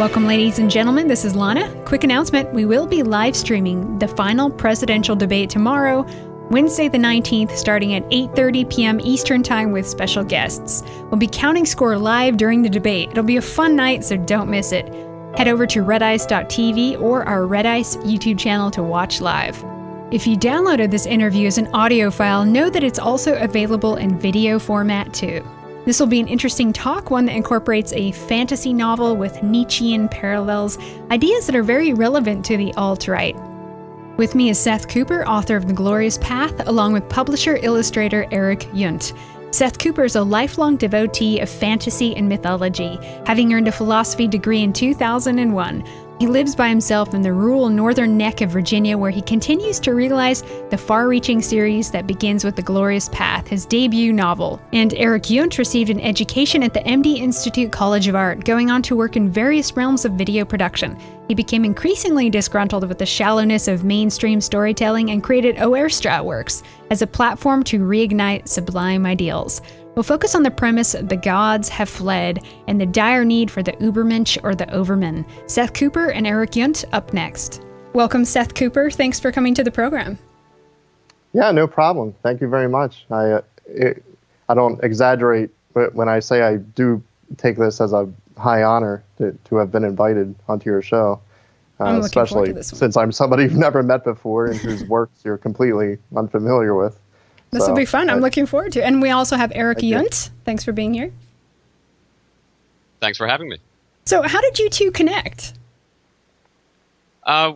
Welcome, ladies and gentlemen. This is Lana. Quick announcement. We will be live streaming the final presidential debate tomorrow, Wednesday the 19th, starting at 8:30 p.m. Eastern Time with special guests. We'll be counting score live during the debate. It'll be a fun night, so don't miss it. Head over to redice.tv or our Red Ice YouTube channel to watch live. If you downloaded this interview as an audio file, know that it's also available in video format too. This will be an interesting talk, one that incorporates a fantasy novel with Nietzschean parallels, ideas that are very relevant to the alt-right. With me is Seth Cooper, author of The Glorious Path, along with publisher-illustrator Erik Yount. Seth Cooper is a lifelong devotee of fantasy and mythology, having earned a philosophy degree in 2001. He lives by himself in the rural northern neck of Virginia, where he continues to realize the far-reaching series that begins with The Glorious Path, his debut novel. And Erik Yount received an education at the MD Institute College of Art, going on to work in various realms of video production. He became increasingly disgruntled with the shallowness of mainstream storytelling and created Oerstra Works as a platform to reignite sublime ideals. We'll focus on the premise the gods have fled and the dire need for the Ubermensch or the Overman. Seth Cooper and Erik Yount up next. Welcome, Seth Cooper. Thanks for coming to the program. Yeah, no problem. Thank you very much. I don't exaggerate when I say I do take this as a high honor to have been invited onto your show, especially since I'm somebody you've never met before and whose works you're completely unfamiliar with. This will be fun. I'm looking forward to it. And we also have Erik Yount. Thanks for being here. Thanks for having me. So how did you two connect?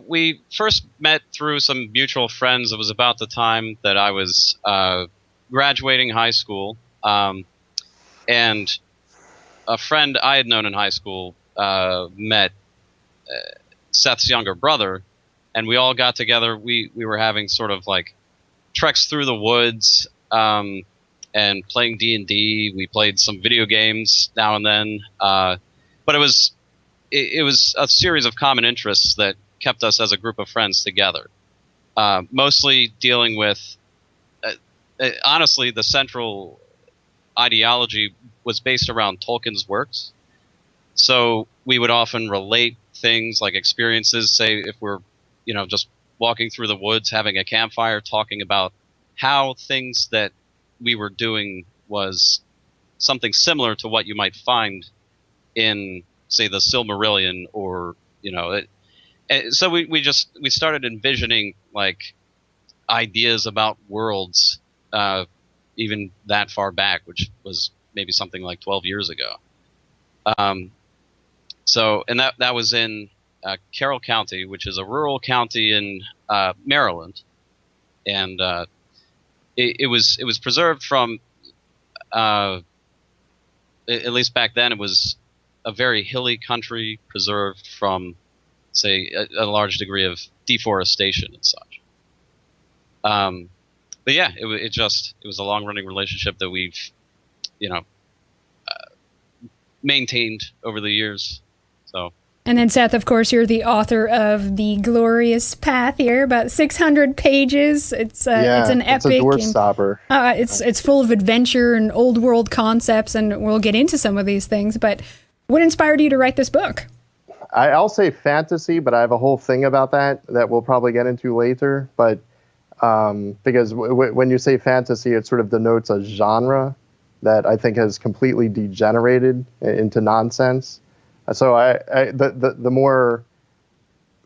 We first met through some mutual friends. It was about the time that I was graduating high school. And a friend I had known in high school met Seth's younger brother. And we all got together. We were having sort of like treks through the woods and playing D&D. We played some video games now and then, but it was a series of common interests that kept us as a group of friends together. Mostly dealing with, honestly, the central ideology was based around Tolkien's works. So we would often relate things like experiences, say if we're, just walking through the woods, having a campfire, talking about how things that we were doing was something similar to what you might find in, say, the Silmarillion, or so we started envisioning like ideas about worlds, even that far back, which was maybe something like 12 years ago. So that was in Carroll County, which is a rural county in Maryland, and it was preserved from, at least back then, it was a very hilly country, preserved from, say, a large degree of deforestation and such. But yeah, it was a long-running relationship that we've, maintained over the years. So. And then, Seth, of course, you're the author of The Glorious Path here, about 600 pages. It's an epic. It's a doorstopper. It's full of adventure and old world concepts, and we'll get into some of these things. But what inspired you to write this book? I'll say fantasy, but I have a whole thing about that we'll probably get into later. But because when you say fantasy, it sort of denotes a genre that I think has completely degenerated into nonsense. So the more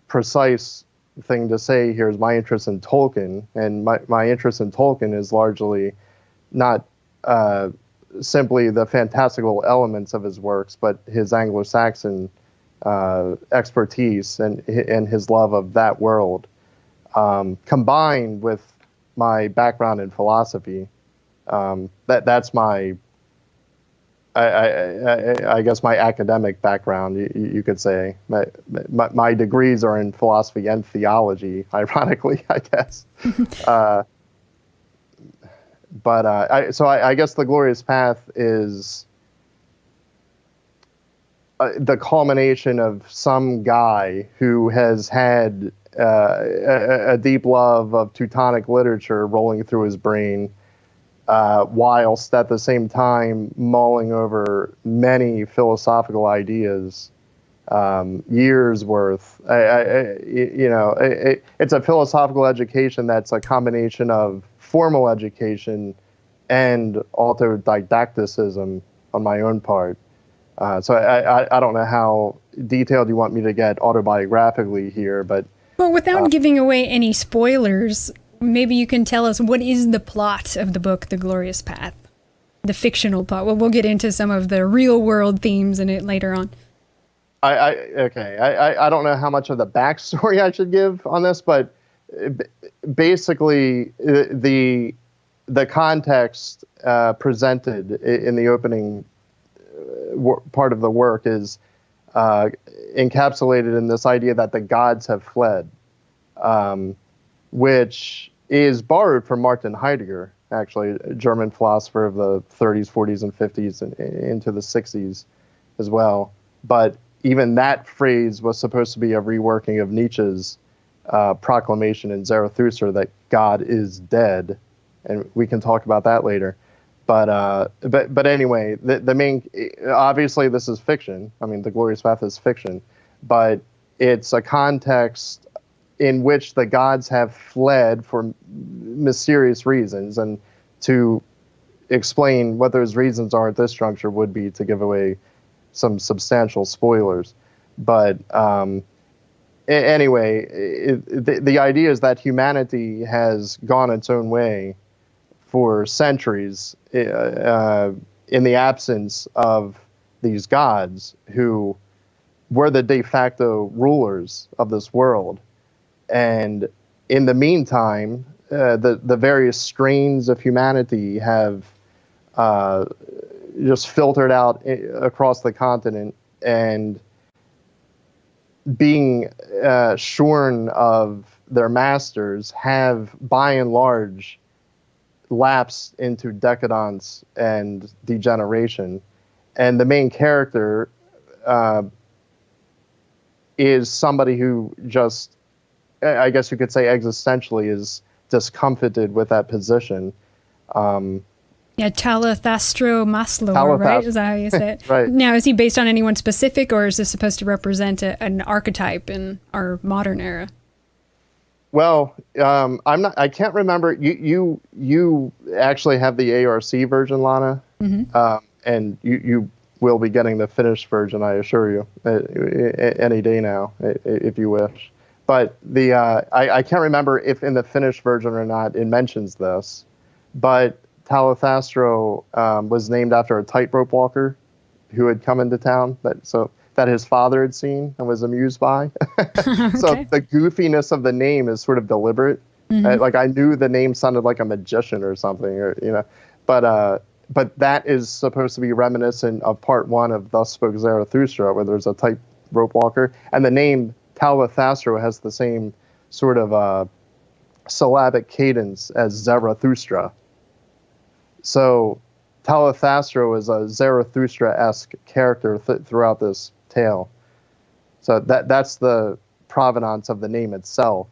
precise thing to say here is my interest in Tolkien, and my interest in Tolkien is largely not simply the fantastical elements of his works, but his Anglo-Saxon expertise and his love of that world, combined with my background in philosophy. That's my, I guess, my academic background, you could say. My degrees are in philosophy and theology, ironically, I guess. So I guess The Glorious Path is the culmination of some guy who has had a deep love of Teutonic literature rolling through his brain, whilst at the same time mulling over many philosophical ideas years worth. It's a philosophical education that's a combination of formal education and autodidacticism on my own part. So I don't know how detailed you want me to get autobiographically here, but... Well, without giving away any spoilers, maybe you can tell us what is the plot of the book, The Glorious Path? The fictional plot. Well, we'll get into some of the real-world themes in it later on. I don't know how much of the backstory I should give on this, but basically the context presented in the opening part of the work is encapsulated in this idea that the gods have fled, which is borrowed from Martin Heidegger, actually, a German philosopher of the 30s, 40s, and 50s, and into the 60s as well. But even that phrase was supposed to be a reworking of Nietzsche's proclamation in Zarathustra that God is dead, and we can talk about that later. But anyway, the main, obviously this is fiction. I mean, The Glorious Path is fiction, but it's a context in which the gods have fled for mysterious reasons, and to explain what those reasons are at this juncture would be to give away some substantial spoilers. But anyway, the idea is that humanity has gone its own way for centuries in the absence of these gods who were the de facto rulers of this world. And in the meantime, the various strains of humanity have just filtered out across the continent, and being shorn of their masters have, by and large, lapsed into decadence and degeneration. And the main character is somebody who just, I guess you could say existentially, is discomfited with that position. Talathastro Maslow, right? Is that how you say it? Right. Now, is he based on anyone specific, or is this supposed to represent an archetype in our modern era? Well, I can't remember. You actually have the ARC version, Lana, and you will be getting the finished version, I assure you, any day now, if you wish. But I can't remember if in the finished version or not it mentions this, but Talathastro was named after a tightrope walker who had come into town that his father had seen and was amused by. So the goofiness of the name is sort of deliberate. Like, I knew the name sounded like a magician or something, but that is supposed to be reminiscent of part one of Thus Spoke Zarathustra, where there's a tightrope walker, and the name Talathastro has the same sort of syllabic cadence as Zarathustra. So Talathastro is a Zarathustra-esque character throughout this tale. So that's the provenance of the name itself.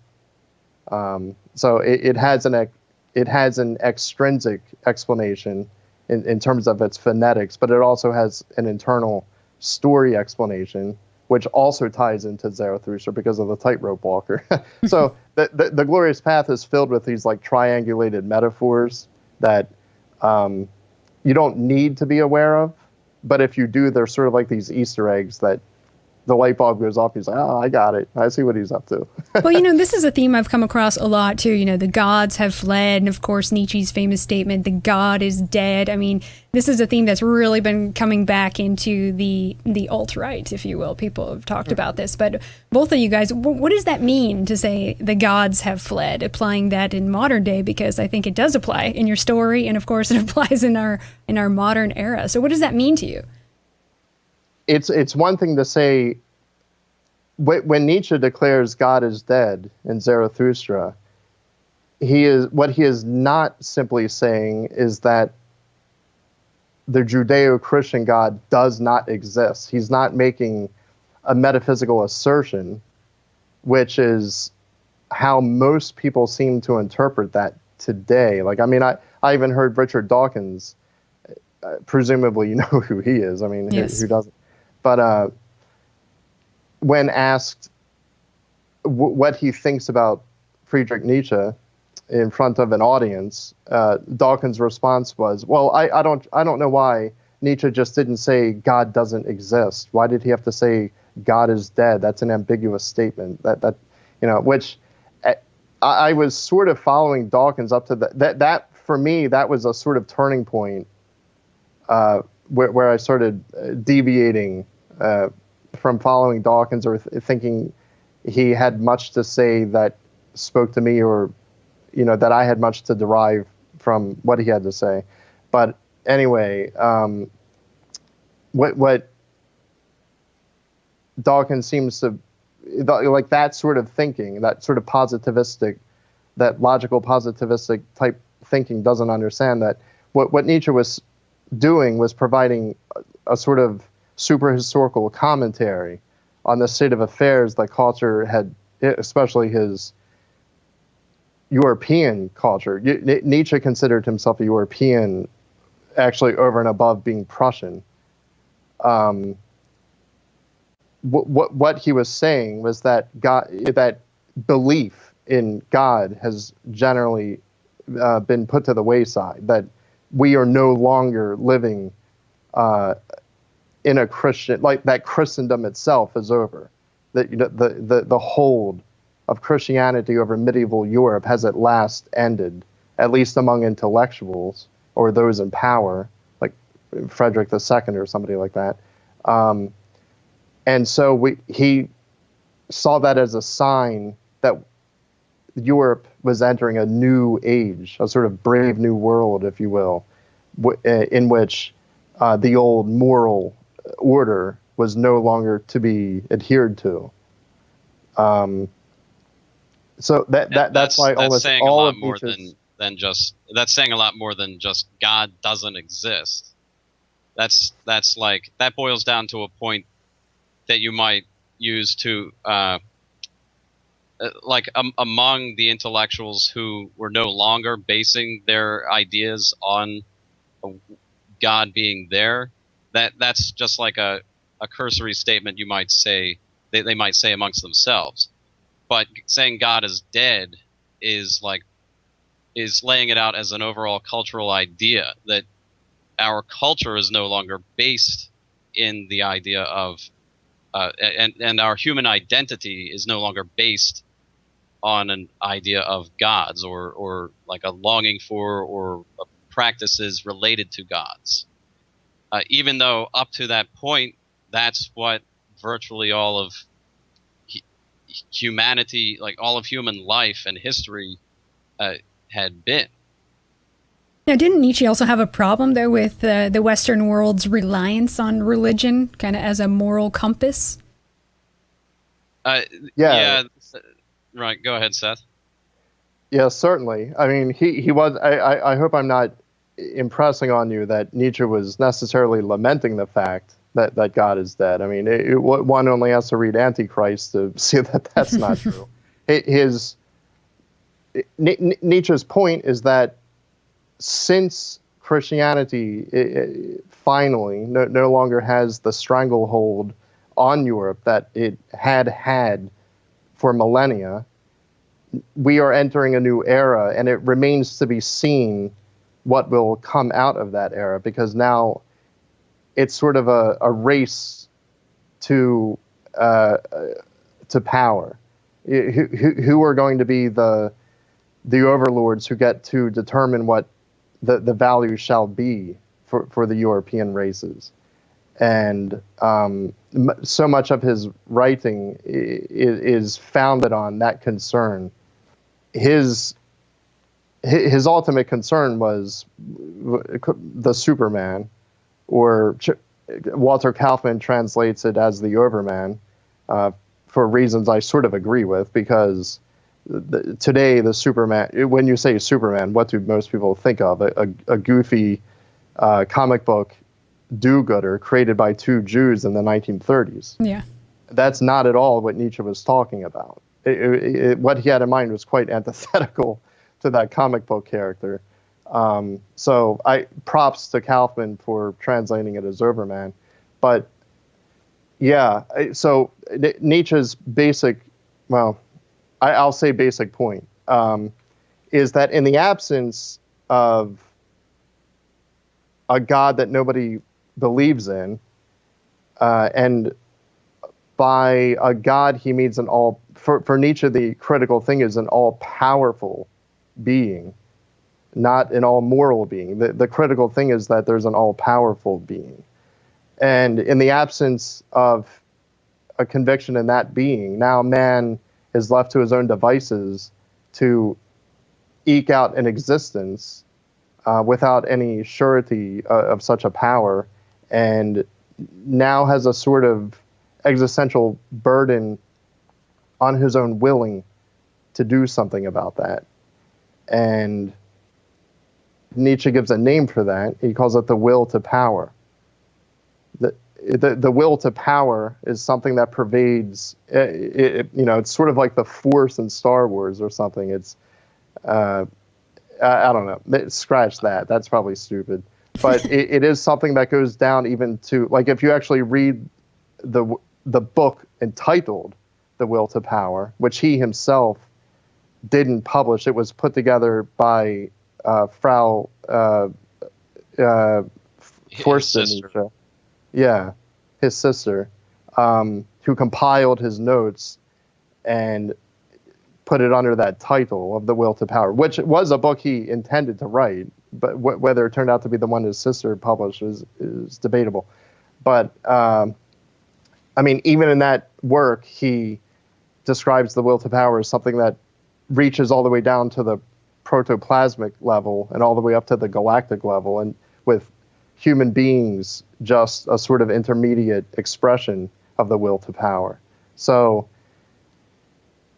So it has an extrinsic explanation in terms of its phonetics, but it also has an internal story explanation, which also ties into Zarathustra because of the tightrope walker. So the Glorious Path is filled with these like triangulated metaphors that you don't need to be aware of, but if you do, they're sort of like these Easter eggs that the light bulb goes off. He's like, oh, I got it. I see what he's up to. Well, this is a theme I've come across a lot too. The gods have fled, and of course Nietzsche's famous statement, the god is dead. I mean, this is a theme that's really been coming back into the alt-right, if you will. People have talked about this, but both of you guys, what does that mean to say the gods have fled? Applying that in modern day, because I think it does apply in your story, and of course it applies in our modern era. So what does that mean to you? It's one thing to say, when Nietzsche declares God is dead in Zarathustra, what he is not simply saying is that the Judeo-Christian God does not exist. He's not making a metaphysical assertion, which is how most people seem to interpret that today. Like, I mean, I even heard Richard Dawkins, presumably you know who he is. I mean, yes. Who doesn't? But when asked what he thinks about Friedrich Nietzsche in front of an audience, Dawkins' response was, "Well, I don't know why Nietzsche just didn't say God doesn't exist. Why did he have to say God is dead? That's an ambiguous statement." Which I was sort of following Dawkins up to that for me, that was a sort of turning point where I started deviating from following Dawkins or thinking he had much to say that spoke to me, or that I had much to derive from what he had to say. But anyway, what Dawkins seems to like, that sort of thinking, that sort of positivistic, that logical positivistic type thinking, doesn't understand that what Nietzsche was doing was providing a sort of super historical commentary on the state of affairs that culture had, especially his European culture. Nietzsche considered himself a European, actually over and above being Prussian. What he was saying was that that belief in God has generally been put to the wayside, that we are no longer living in a Christian, like that Christendom itself is over, that the hold of Christianity over medieval Europe has at last ended, at least among intellectuals or those in power, like Frederick II or somebody like that. And so he saw that as a sign that Europe was entering a new age, a sort of brave new world, if you will, in which the old moral order was no longer to be adhered to. So that's why almost saying all a lot of more Nietzsche's, than just, that's saying a lot more than just God doesn't exist. That's like, that boils down to a point that you might use to like among the intellectuals who were no longer basing their ideas on God being there, that's just like a cursory statement you might say, they might say amongst themselves. But saying God is dead is laying it out as an overall cultural idea, that our culture is no longer based in the idea of and our human identity is no longer based on an idea of gods or like a longing for or practices related to gods. Even though up to that point, that's what virtually all of humanity, like all of human life and history, had been. Now, didn't Nietzsche also have a problem, though, with the Western world's reliance on religion, kind of as a moral compass? Yeah. Right. Go ahead, Seth. Yeah, certainly. I mean, he was. I hope I'm not impressing on you that Nietzsche was necessarily lamenting the fact that God is dead. I mean, one only has to read Antichrist to see that that's not true. Nietzsche's point is that since Christianity finally no longer has the stranglehold on Europe that it had for millennia, we are entering a new era, and it remains to be seen what will come out of that era, because now it's sort of a race to power. Who are going to be the overlords who get to determine what the values shall be for the European races? And so much of his writing is founded on that concern. His ultimate concern was the Superman, or Walter Kaufmann translates it as the Overman, for reasons I sort of agree with, because today the Superman, when you say Superman, what do most people think of? A goofy comic book do-gooder created by two Jews in the 1930s. Yeah. That's not at all what Nietzsche was talking about. What he had in mind was quite antithetical to that comic book character. So props to Kaufman for translating it as Overman. But Yeah. So Nietzsche's basic, well, I'll say basic point, is that in the absence of a God that nobody believes in, and by a God he means for Nietzsche, the critical thing is an all-powerful being, not an all-moral being. The critical thing is that there's an all-powerful being. And in the absence of a conviction in that being, now man is left to his own devices to eke out an existence without any surety of such a power, and now has a sort of existential burden on his own willing to do something about that. And Nietzsche gives a name for that. He calls it the will to power. The will to power is something that pervades, it's sort of like the Force in Star Wars or something. It's, I don't know, scratch that. That's probably stupid. But it is something that goes down even to, like, if you actually read the book entitled The Will to Power, which he himself didn't publish. It was put together by Frau Forster Nietzsche. Yeah, his sister, who compiled his notes and put it under that title of The Will to Power, which was a book he intended to write, but whether it turned out to be the one his sister published is debatable. But, I mean, even in that work, he describes the will to power as something that reaches all the way down to the protoplasmic level and all the way up to the galactic level, and with human beings just a sort of intermediate expression of the will to power. So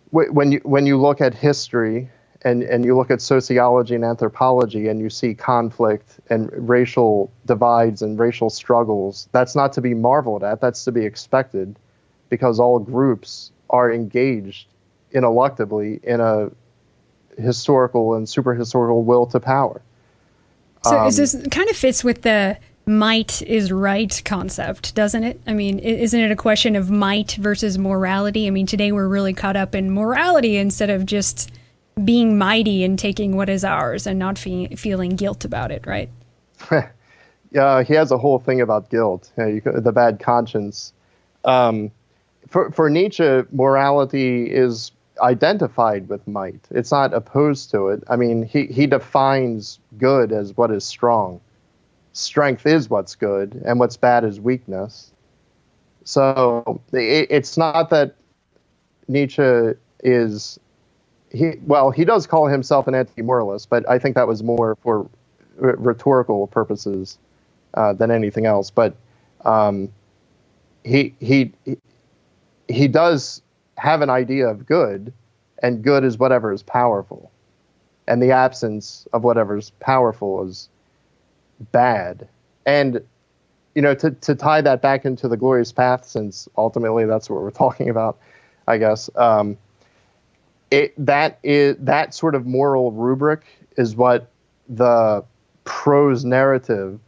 when you look at history and you look at sociology and anthropology and you see conflict and racial divides and racial struggles, that's not to be marveled at, that's to be expected, because all groups are engaged ineluctably in a historical and super historical will to power. So is this kind of fits with the might is right concept, doesn't it? I mean, isn't it a question of might versus morality? I mean, today we're really caught up in morality instead of just being mighty and taking what is ours and not feeling guilt about it, right? Yeah, he has a whole thing about guilt, the bad conscience. For Nietzsche, morality is identified with might. It's not opposed to it. I mean, he defines good as what is strong. Strength is what's good, and what's bad is weakness. So it's not that Nietzsche is... He does call himself an anti-moralist, but I think that was more for rhetorical purposes than anything else. But he does have an idea of good, and good is whatever is powerful, and the absence of whatever is powerful is bad. And to tie that back into the glorious path, since ultimately that's what we're talking about, I guess. That sort of moral rubric is what the prose narrative,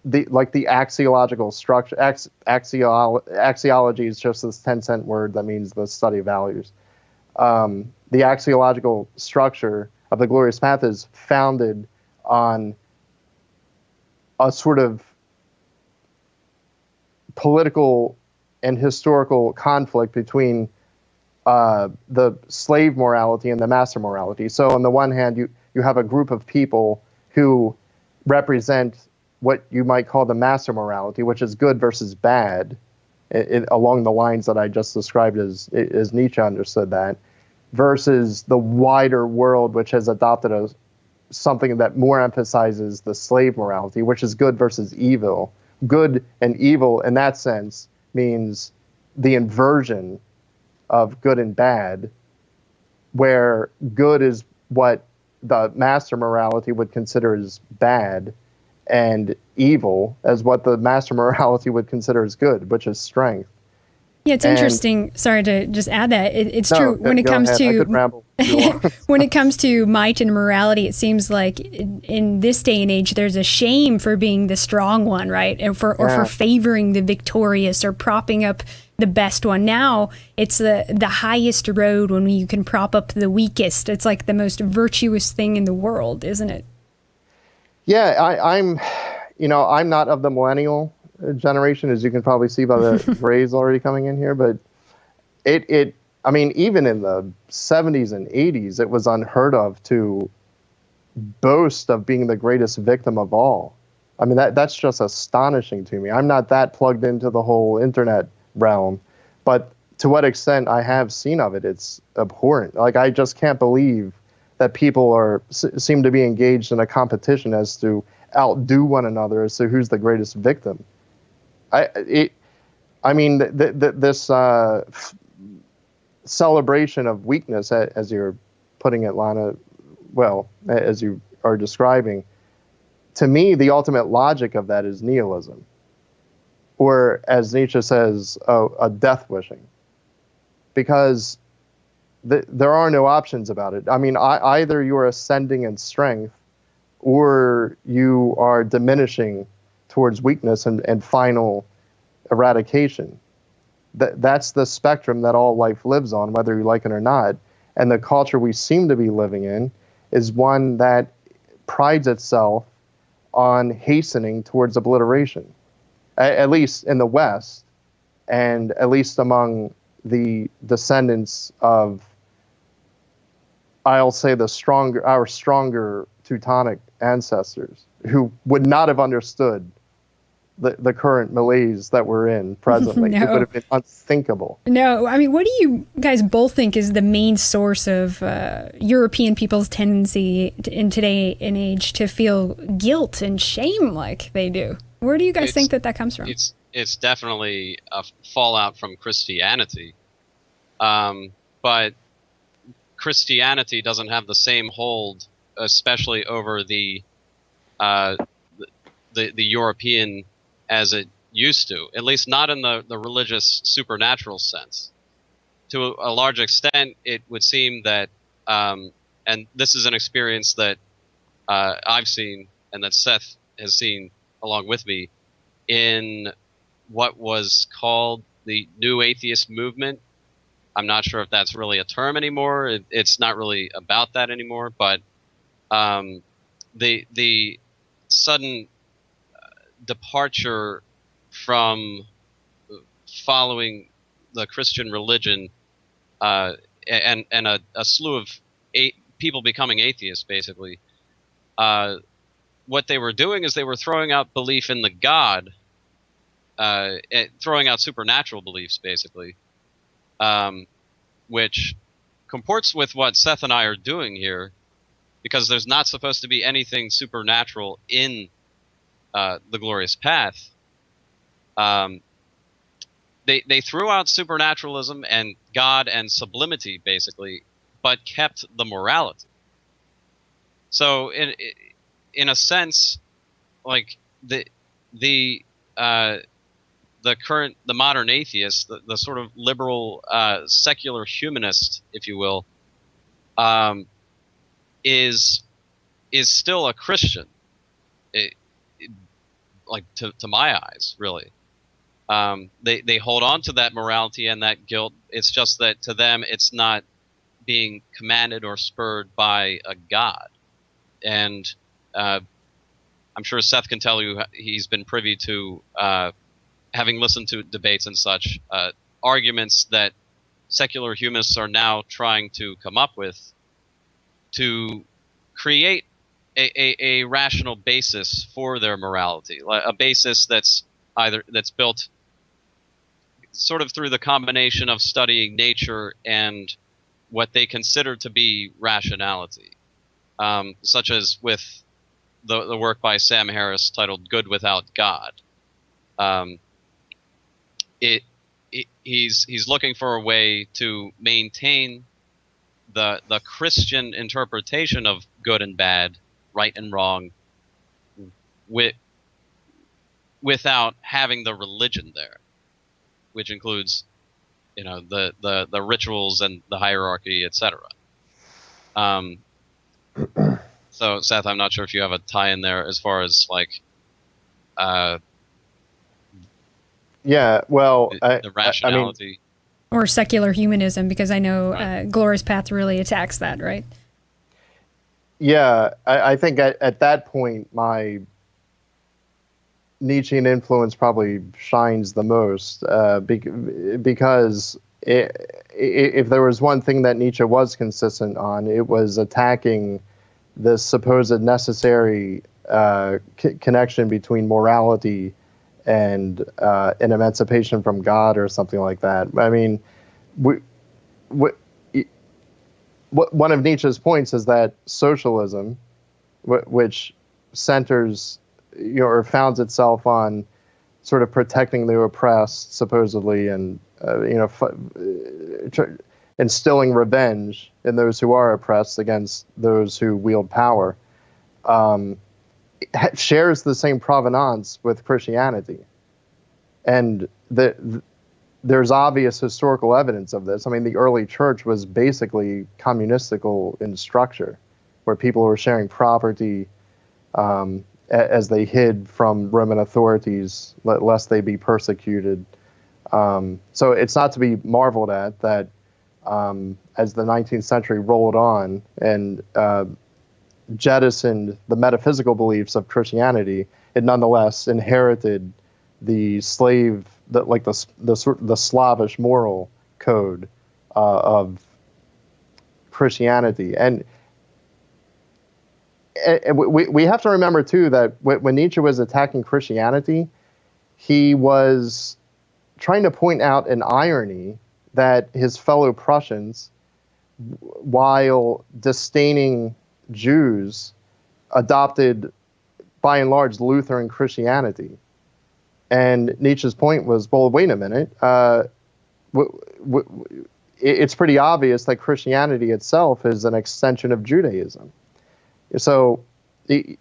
the axiological structure, axiology is just this 10-cent word that means the study of values. The axiological structure of the glorious path is founded on a sort of political and historical conflict between the slave morality and the master morality. So on the one hand, you have a group of people who represent what you might call the master morality, which is good versus bad, along the lines that I just described as Nietzsche understood that, versus the wider world, which has adopted something that more emphasizes the slave morality, which is good versus evil. Good and evil in that sense means the inversion of good and bad, where good is what the master morality would consider as bad, and evil as what the master morality would consider as good, which is strength. Yeah, it's interesting. Sorry to just add that. It's true when it comes to I could ramble if you want. when it comes to might and morality. It seems like in this day and age, there's a shame for being the strong one, right? Or for favoring the victorious or propping up the best one. Now it's the highest road when you can prop up the weakest. It's like the most virtuous thing in the world, isn't it? Yeah, I'm not of the millennial generation, as you can probably see by the rays already coming in here, but I mean, even in the 70s and 80s, it was unheard of to boast of being the greatest victim of all. I mean, that's just astonishing to me. I'm not that plugged into the whole internet realm, but to what extent I have seen of it, it's abhorrent. Like, I just can't believe that people seem to be engaged in a competition as to outdo one another as to who's the greatest victim. I mean, this celebration of weakness, as you're putting it, Lana, well, as you are describing, to me, the ultimate logic of that is nihilism, or as Nietzsche says, a death wishing, because there are no options about it. I mean, either you are ascending in strength, or you are diminishing towards weakness and final eradication. That's the spectrum that all life lives on, whether you like it or not. And the culture we seem to be living in is one that prides itself on hastening towards obliteration, at least in the West, and at least among the descendants of, I'll say, our stronger Teutonic ancestors, who would not have understood the current malaise that we're in presently. No. It would have been unthinkable. No, I mean, what do you guys both think is the main source of European people's tendency in today and age to feel guilt and shame like they do? Where do you guys think that comes from? It's definitely a fallout from Christianity, but Christianity doesn't have the same hold, especially over the European, as it used to, at least not in the religious supernatural sense. To a large extent, it would seem that, and this is an experience that I've seen and that Seth has seen along with me, in what was called the New Atheist Movement. I'm not sure if that's really a term anymore. It's not really about that anymore, but the sudden departure from following the Christian religion and a slew of people becoming atheists, basically. What they were doing is they were throwing out belief in the God, throwing out supernatural beliefs, basically, which comports with what Seth and I are doing here, because there's not supposed to be anything supernatural in the Glorious Path. They threw out supernaturalism and God and sublimity, basically, but kept the morality. So in a sense, like the modern atheist, the sort of liberal secular humanist, if you will, is still a Christian, like to my eyes, really. They hold on to that morality and that guilt. It's just that to them, it's not being commanded or spurred by a God. And I'm sure Seth can tell you he's been privy to, having listened to debates and such, arguments that secular humanists are now trying to come up with to create a rational basis for their morality, a basis that's built sort of through the combination of studying nature and what they consider to be rationality, such as with the work by Sam Harris titled "Good Without God." He's looking for a way to maintain the Christian interpretation of good and bad, right and wrong, without having the religion there, which includes the rituals and the hierarchy, etc. So Seth, I'm not sure if you have a tie in there as far as like yeah, well, the rationality. Or secular humanism, because I know Glorious Path really attacks that, right? Yeah, I think at that point, my Nietzschean influence probably shines the most, because if there was one thing that Nietzsche was consistent on, it was attacking the supposed necessary connection between morality and an emancipation from God or something like that. I mean, one of Nietzsche's points is that socialism, which centers, or founds itself on sort of protecting the oppressed, supposedly, and instilling revenge in those who are oppressed against those who wield power, shares the same provenance with Christianity. And there's obvious historical evidence of this. I mean, the early church was basically communistical in structure, where people were sharing property as they hid from Roman authorities, lest they be persecuted. So it's not to be marveled at that as the 19th century rolled on and jettisoned the metaphysical beliefs of Christianity, it nonetheless inherited the slave, the Slavish moral code of Christianity. And we have to remember too that when Nietzsche was attacking Christianity, he was trying to point out an irony that his fellow Prussians, while disdaining Jews, adopted by and large Lutheran Christianity. And Nietzsche's point was, well, wait a minute. It's pretty obvious that Christianity itself is an extension of Judaism. So in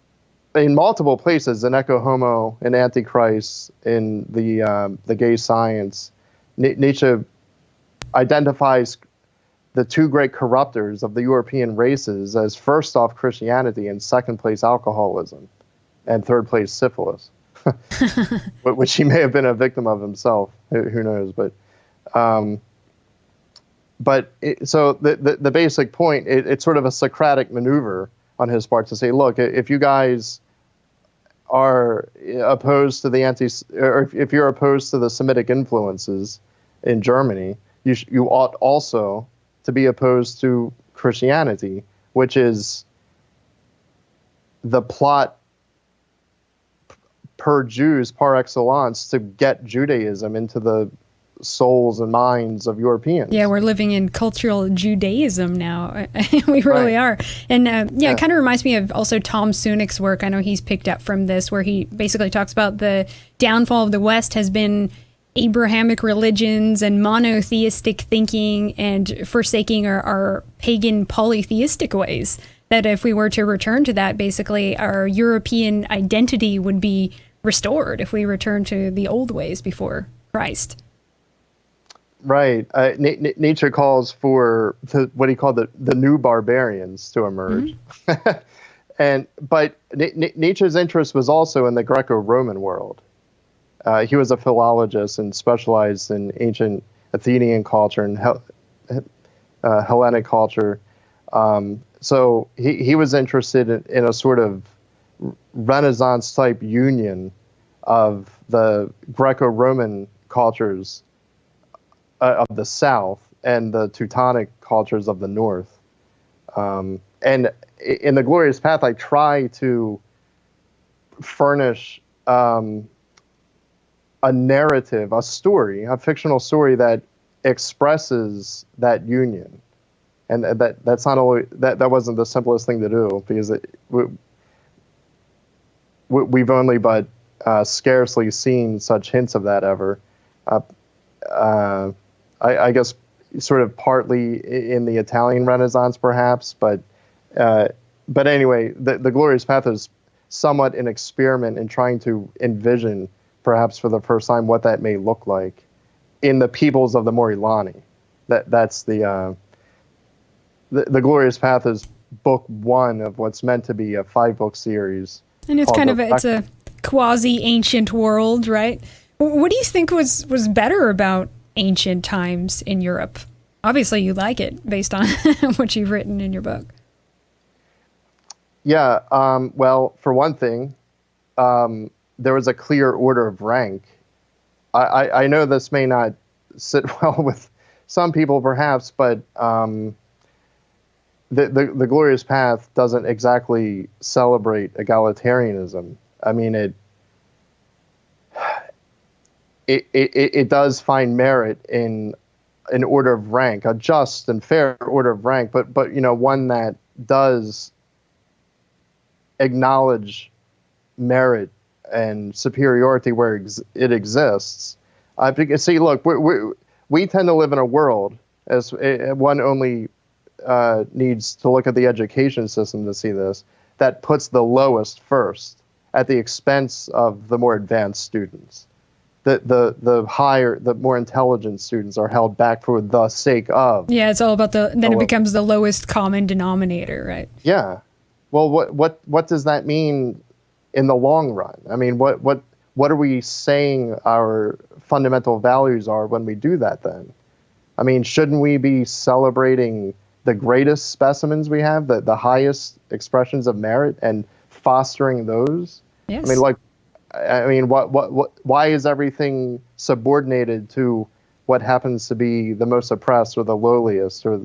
multiple places, in Ecce Homo, in Antichrist, in the Gay Science, Nietzsche identifies the two great corruptors of the European races as, first off, Christianity, and second place, alcoholism, and third place, syphilis, which he may have been a victim of himself. Who knows? So the basic point, it's sort of a Socratic maneuver on his part to say, look, if you guys are opposed to or if you're opposed to the Semitic influences in Germany, you ought also to be opposed to Christianity, which is the plot per Jews par excellence to get Judaism into the souls and minds of Europeans. Yeah, we're living in cultural Judaism now. We really are. And it kind of reminds me of also Tom Sunick's work. I know he's picked up from this, where he basically talks about the downfall of the West has been Abrahamic religions and monotheistic thinking and forsaking our pagan polytheistic ways. That if we were to return to that, basically our European identity would be restored if we return to the old ways before Christ. Right. Nietzsche calls for what he called the new barbarians to emerge. Mm-hmm. But Nietzsche's interest was also in the Greco-Roman world. He was a philologist and specialized in ancient Athenian culture and Hellenic culture. So he was interested in a sort of Renaissance-type union of the Greco-Roman cultures of the South and the Teutonic cultures of the North. And in The Glorious Path, I try to furnish a narrative, a story, a fictional story that expresses that union. And that's not only that wasn't the simplest thing to do, because we've only but scarcely seen such hints of that ever. I guess sort of partly in the Italian Renaissance, perhaps, but anyway, the Glorious Path is somewhat an experiment in trying to envision, perhaps for the first time, what that may look like. in the peoples of the Morilani. That's the Glorious Path is book 1 of what's meant to be a 5-book series. And it's it's a quasi-ancient world, right? What do you think was better about ancient times in Europe? Obviously, you like it based on what you've written in your book. Yeah. Well, for one thing, there was a clear order of rank. I know this may not sit well with some people, perhaps, but the Glorious Path doesn't exactly celebrate egalitarianism. I mean, it does find merit in an order of rank, a just and fair order of rank, but one that does acknowledge merit and superiority where it exists. See, look, we tend to live in a world, as one only needs to look at the education system to see this, that puts the lowest first at the expense of the more advanced students. The higher, the more intelligent students are held back for the sake of. Yeah, it's all about then it becomes the lowest common denominator, right? Yeah. Well, what does that mean in the long run? I mean, what are we saying our fundamental values are when we do that then? I mean, shouldn't we be celebrating the greatest specimens we have, the highest expressions of merit, and fostering those? Yes. Why is everything subordinated to what happens to be the most oppressed or the lowliest, or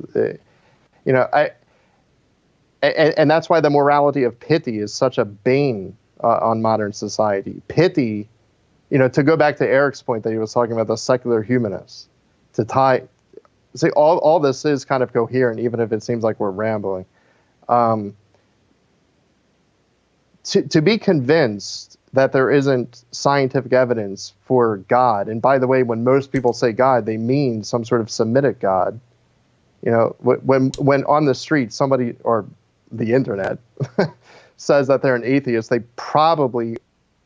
and that's why the morality of pity is such a bane on modern society. Pity, to go back to Erik's point that he was talking about the secular humanists, all this is kind of coherent, even if it seems like we're rambling. To be convinced that there isn't scientific evidence for God, and by the way, when most people say God, they mean some sort of Semitic God. When on the street somebody or the internet says that they're an atheist, they probably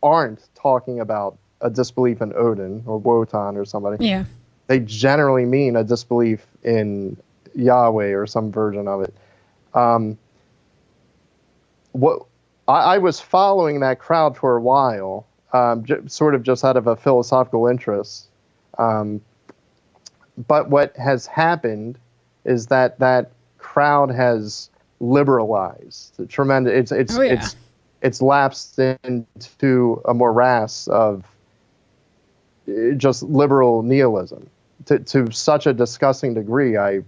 aren't talking about a disbelief in Odin or Wotan or somebody. Yeah. They generally mean a disbelief in Yahweh or some version of it. I was following that crowd for a while, sort of just out of a philosophical interest. But what has happened is that crowd has liberalized. Tremendous. It's lapsed into a morass of just liberal nihilism to such a disgusting degree. I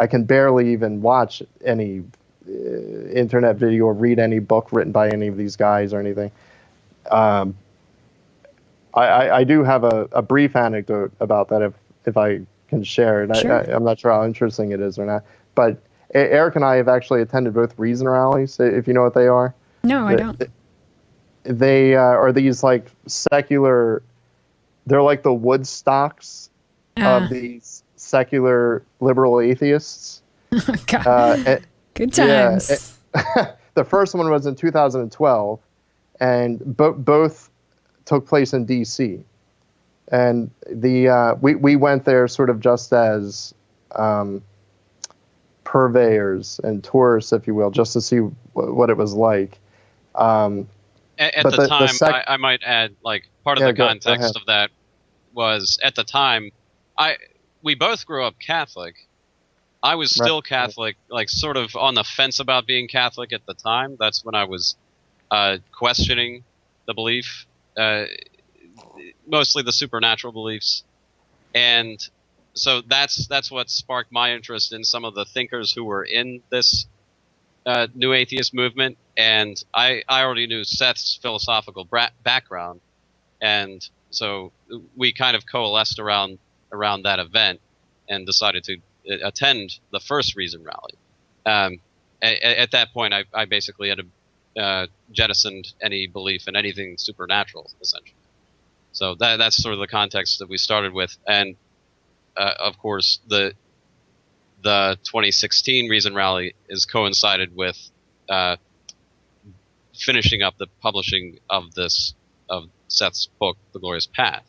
can barely even watch any internet video or read any book written by any of these guys or anything. I do have a brief anecdote about that if I can share it. Sure. I'm not sure how interesting it is or not, but Erik and I have actually attended both Reason rallies, if you know what they are. No, I don't. They are these like secular, they're like the Woodstocks of these secular liberal atheists. God. Good times. Yeah, the first one was in 2012, and both took place in D.C. And we went there sort of just as purveyors and tourists, if you will, just to see what it was like. At the time, I might add, like, part of the context of that was, at the time, we both grew up Catholic. I was still Catholic, like sort of on the fence about being Catholic at the time. That's when I was questioning the belief, mostly the supernatural beliefs. And so that's what sparked my interest in some of the thinkers who were in this new atheist movement. And I already knew Seth's philosophical background. And so we kind of coalesced around that event and decided to attend the first Reason rally. At that point, I basically had jettisoned any belief in anything supernatural, essentially. So that's sort of the context that we started with. And of course, the 2016 Reason rally is coincided with finishing up the publishing of Seth's book, The Glorious Path.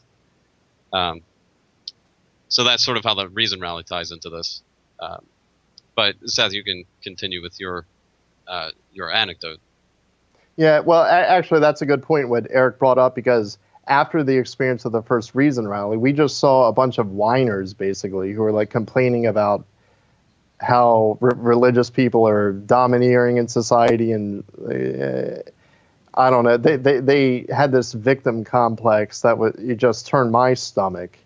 So that's sort of how the reason rally ties into this. But Seth, you can continue with your anecdote. Yeah, well, actually, that's a good point what Eric brought up, because after the experience of the first reason rally, we just saw a bunch of whiners, basically, who were like complaining about how religious people are domineering in society, and I don't know, they had this victim complex that it just turned my stomach.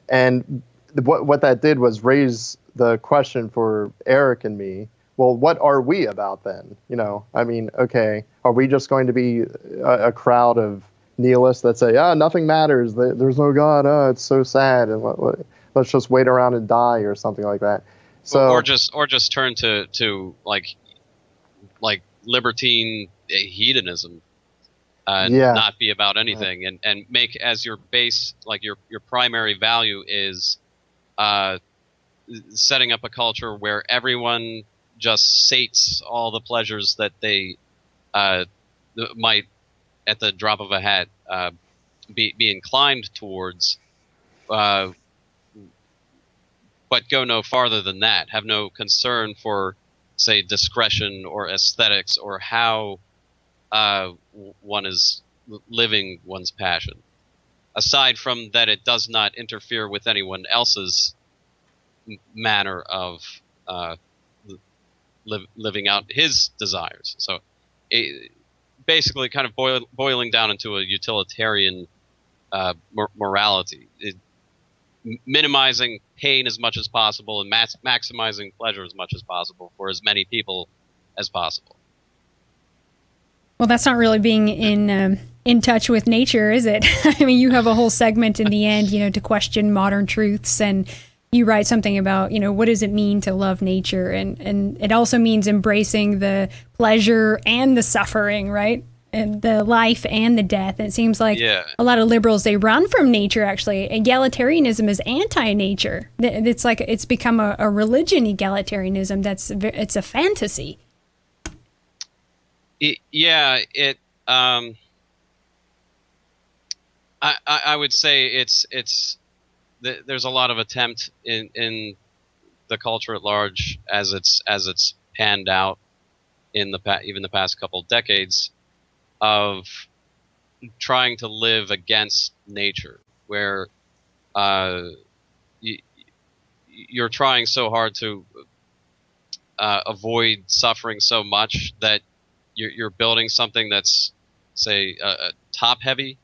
And what that did was raise the question for Eric and me, well, what are we about then? You know, I mean, okay, are we just going to be a crowd of nihilists that say, nothing matters, there's no God, it's so sad, and let's just wait around and die, or something like that? So, or just turn to like libertine hedonism, not be about anything, and make as your base, like your primary value is setting up a culture where everyone just sates all the pleasures that they might, at the drop of a hat, be inclined towards, but go no farther than that. Have no concern for, say, discretion or aesthetics, or how one is living one's passion. Aside from that, it does not interfere with anyone else's manner of living out his desires. So basically kind of boiling down into a utilitarian morality. Minimizing pain as much as possible, and maximizing pleasure as much as possible for as many people as possible. Well, that's not really being in touch with nature, is it? I mean, you have a whole segment in the end, to question modern truths, and you write something about, what does it mean to love nature? And it also means embracing the pleasure and the suffering, right? And the life and the death. And it seems like a lot of liberals, they run from nature, actually. Egalitarianism is anti-nature. It's like it's become a religion, egalitarianism. It's a fantasy. I would say it's there's a lot of attempt in the culture at large, as it's panned out in even the past couple decades, of trying to live against nature, where you're trying so hard to avoid suffering so much that you're building something that's, say, top heavy,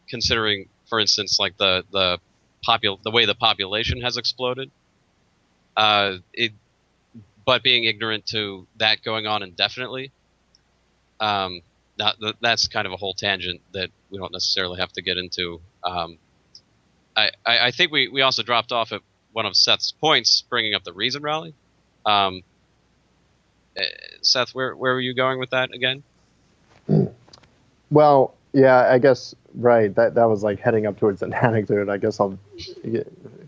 considering, for instance, like the way the population has exploded, but being ignorant to that going on indefinitely. That's kind of a whole tangent that we don't necessarily have to get into. I think we also dropped off at one of Seth's points, bringing up the reason rally. Seth, where were you going with that again? Well, yeah, I guess, right. That was like heading up towards an anecdote. I guess I'll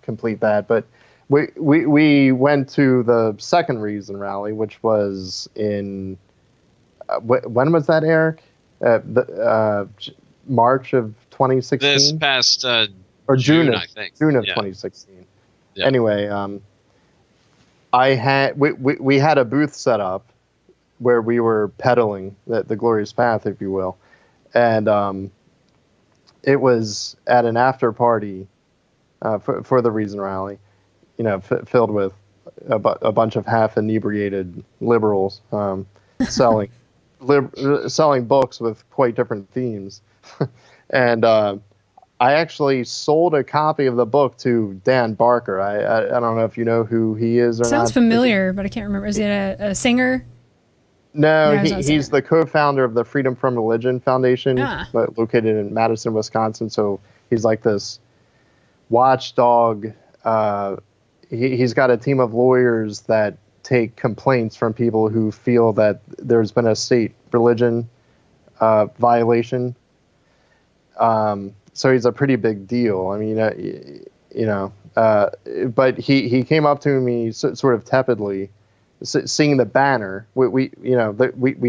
complete that. But we went to the second reason rally, which was in when was that, Eric? March of 2016. This past or June, I think. June of 2016. Yeah. Anyway, we had a booth set up where we were peddling the glorious path, if you will, and it was at an after party for the reason rally, filled with a bunch of half inebriated liberals selling books with quite different themes, and I actually sold a copy of the book to Dan Barker. I don't know if you know who he is or not. Sounds familiar, but I can't remember. Is it a singer? No, he's the co-founder of the Freedom from Religion Foundation, located in Madison, Wisconsin. So he's like this watchdog. He's got a team of lawyers that take complaints from people who feel that there's been a state religion violation. So he's a pretty big deal. I mean, but he came up to me sort of tepidly seeing the banner, we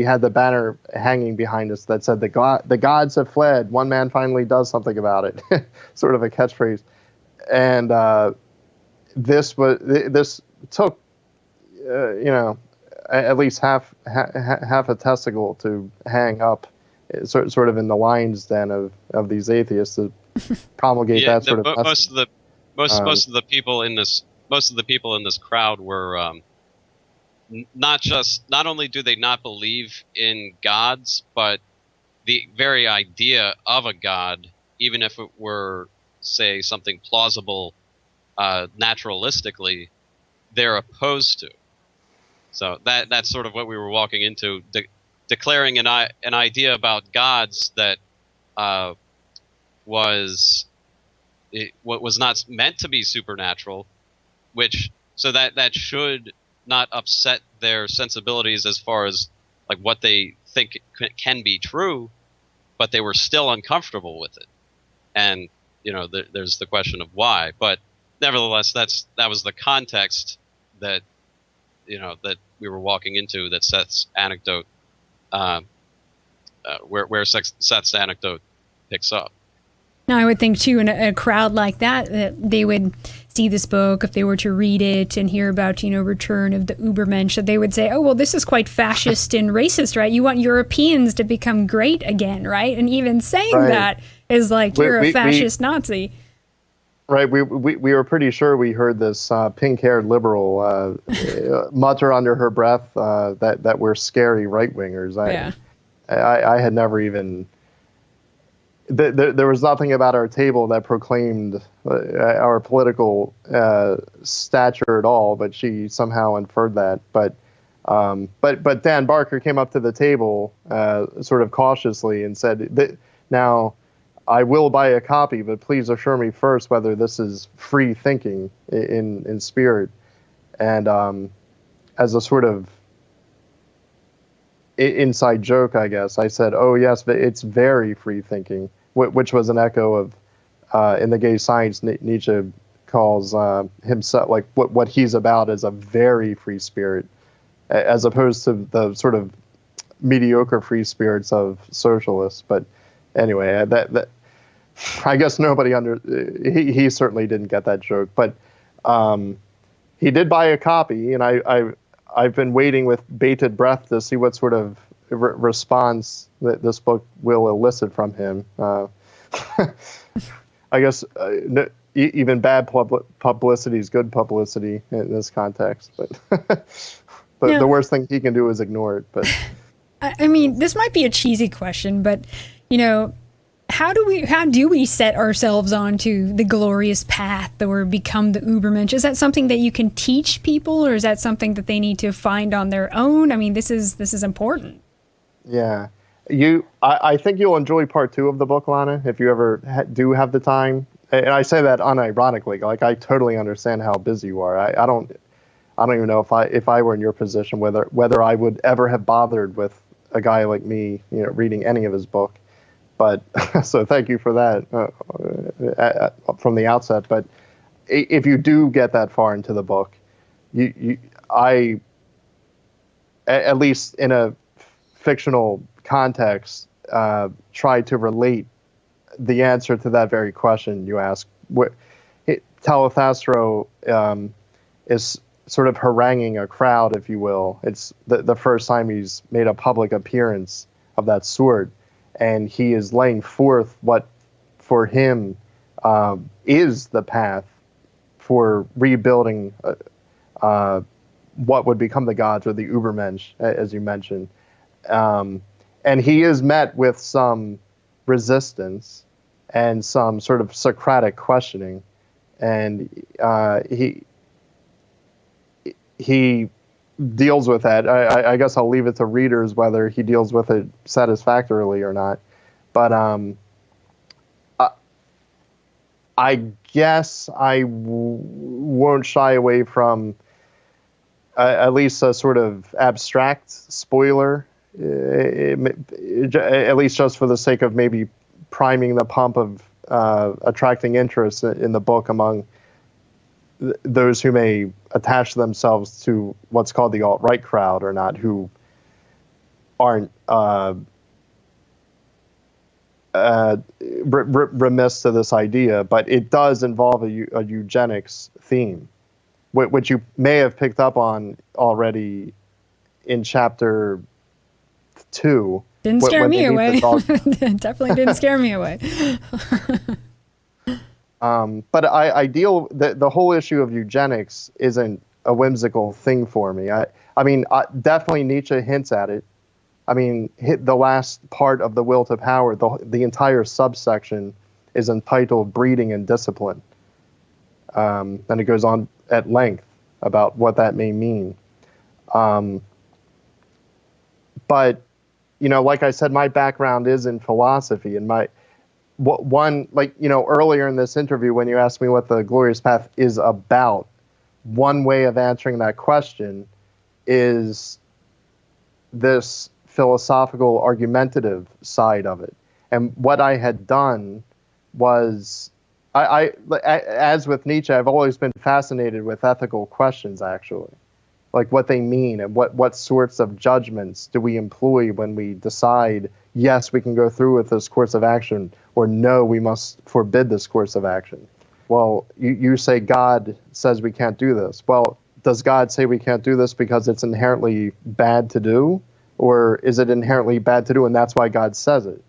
had the banner hanging behind us that said the gods have fled. One man finally does something about it, sort of a catchphrase. And this took at least half a testicle to hang up, sort of in the lion's den of these atheists to promulgate that sort of message. Most of the people in this crowd were not only do they not believe in gods, but the very idea of a god, even if it were, say, something plausible naturalistically, they're opposed to. So that's sort of what we were walking into, declaring an idea about gods that was not meant to be supernatural, so that should not upset their sensibilities as far as like what they think can be true, but they were still uncomfortable with it. And there's the question of why, but nevertheless, that was the context that that we were walking into, that Seth's anecdote, where Seth's anecdote picks up. Now, I would think, too, in a crowd like that they would see this book, if they were to read it and hear about, return of the Ubermensch, that they would say, oh, well, this is quite fascist and racist, right? You want Europeans to become great again, right? And even saying that is like, you're a fascist Nazi. Right. We were pretty sure we heard this pink-haired liberal mutter under her breath that we're scary right-wingers. I had never even... There was nothing about our table that proclaimed our political stature at all, but she somehow inferred that. But Dan Barker came up to the table sort of cautiously and said, now, I will buy a copy, but please assure me first whether this is free thinking in spirit. And as a sort of inside joke, I guess, I said, oh, yes, but it's very free thinking, which was an echo of, in the gay science, Nietzsche calls himself, like what he's about is a very free spirit, as opposed to the sort of mediocre free spirits of socialists. But anyway, that I guess nobody he certainly didn't get that joke, but he did buy a copy, and I've been waiting with bated breath to see what sort of response that this book will elicit from him. I guess even bad publicity is good publicity in this context, but the worst thing he can do is ignore it. But I mean, this might be a cheesy question, but how do we set ourselves onto the glorious path or become the Ubermensch? Is that something that you can teach people, or is that something that they need to find on their own? I mean, this is important. Yeah. I think you'll enjoy part 2 of the book, Lana, if you ever do have the time. And I say that unironically. Like, I totally understand how busy you are. I don't even know if I were in your position, whether I would ever have bothered with a guy like me, reading any of his book. But so thank you for that from the outset. But if you do get that far into the book, I at least in a fictional context, try to relate the answer to that very question you ask. Telephastro is sort of haranguing a crowd, if you will. It's the first time he's made a public appearance of that sort. And he is laying forth what, for him, is the path for rebuilding what would become the gods, or the Ubermensch, as you mentioned. And he is met with some resistance and some sort of Socratic questioning. And he deals with that. I guess I'll leave it to readers whether he deals with it satisfactorily or not. But I guess I won't shy away from at least a sort of abstract spoiler, at least just for the sake of maybe priming the pump of attracting interest in the book among those who may attach themselves to what's called the alt-right crowd or not, who aren't remiss to this idea, but it does involve a eugenics theme, which you may have picked up on already in chapter 2. Didn't scare me away. Definitely didn't scare me away. But I deal the whole issue of eugenics isn't a whimsical thing for me. I mean, definitely Nietzsche hints at it. I mean, the last part of The Will to Power, the entire subsection is entitled Breeding and Discipline. And it goes on at length about what that may mean. But, you know, like I said, my background is in philosophy, and earlier in this interview, when you asked me what the Glorious Path is about, one way of answering that question is this philosophical argumentative side of it. And what I had done was, as with Nietzsche, I've always been fascinated with ethical questions, actually. Like what they mean and what sorts of judgments do we employ when we decide, yes, we can go through with this course of action, or no, we must forbid this course of action. Well, you say God says we can't do this. Well, does God say we can't do this because it's inherently bad to do? Or is it inherently bad to do and that's why God says it?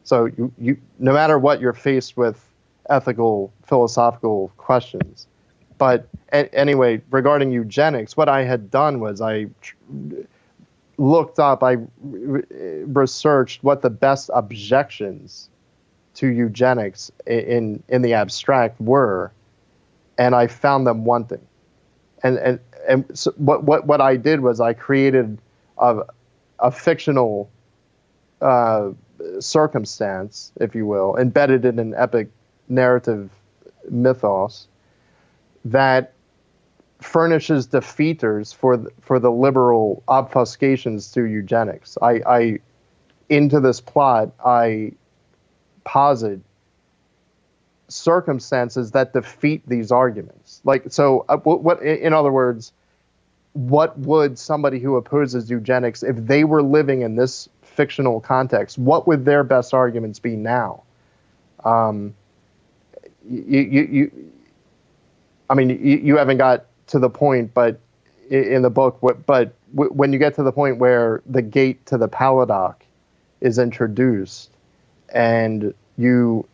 So you no matter what, you're faced with ethical, philosophical questions. But anyway, regarding eugenics, what I had done was I looked up, I researched what the best objections to eugenics in the abstract were, and I found them wanting. And so what I did was I created a fictional circumstance, if you will, embedded in an epic narrative mythos that furnishes defeaters for the liberal obfuscations to eugenics. Into this plot, I posit circumstances that defeat these arguments. Like, so what, in other words, what would somebody who opposes eugenics, if they were living in this fictional context, what would their best arguments be now? You haven't got to the point, but in the book, when you get to the point where the gate to the Paladoc is introduced, and and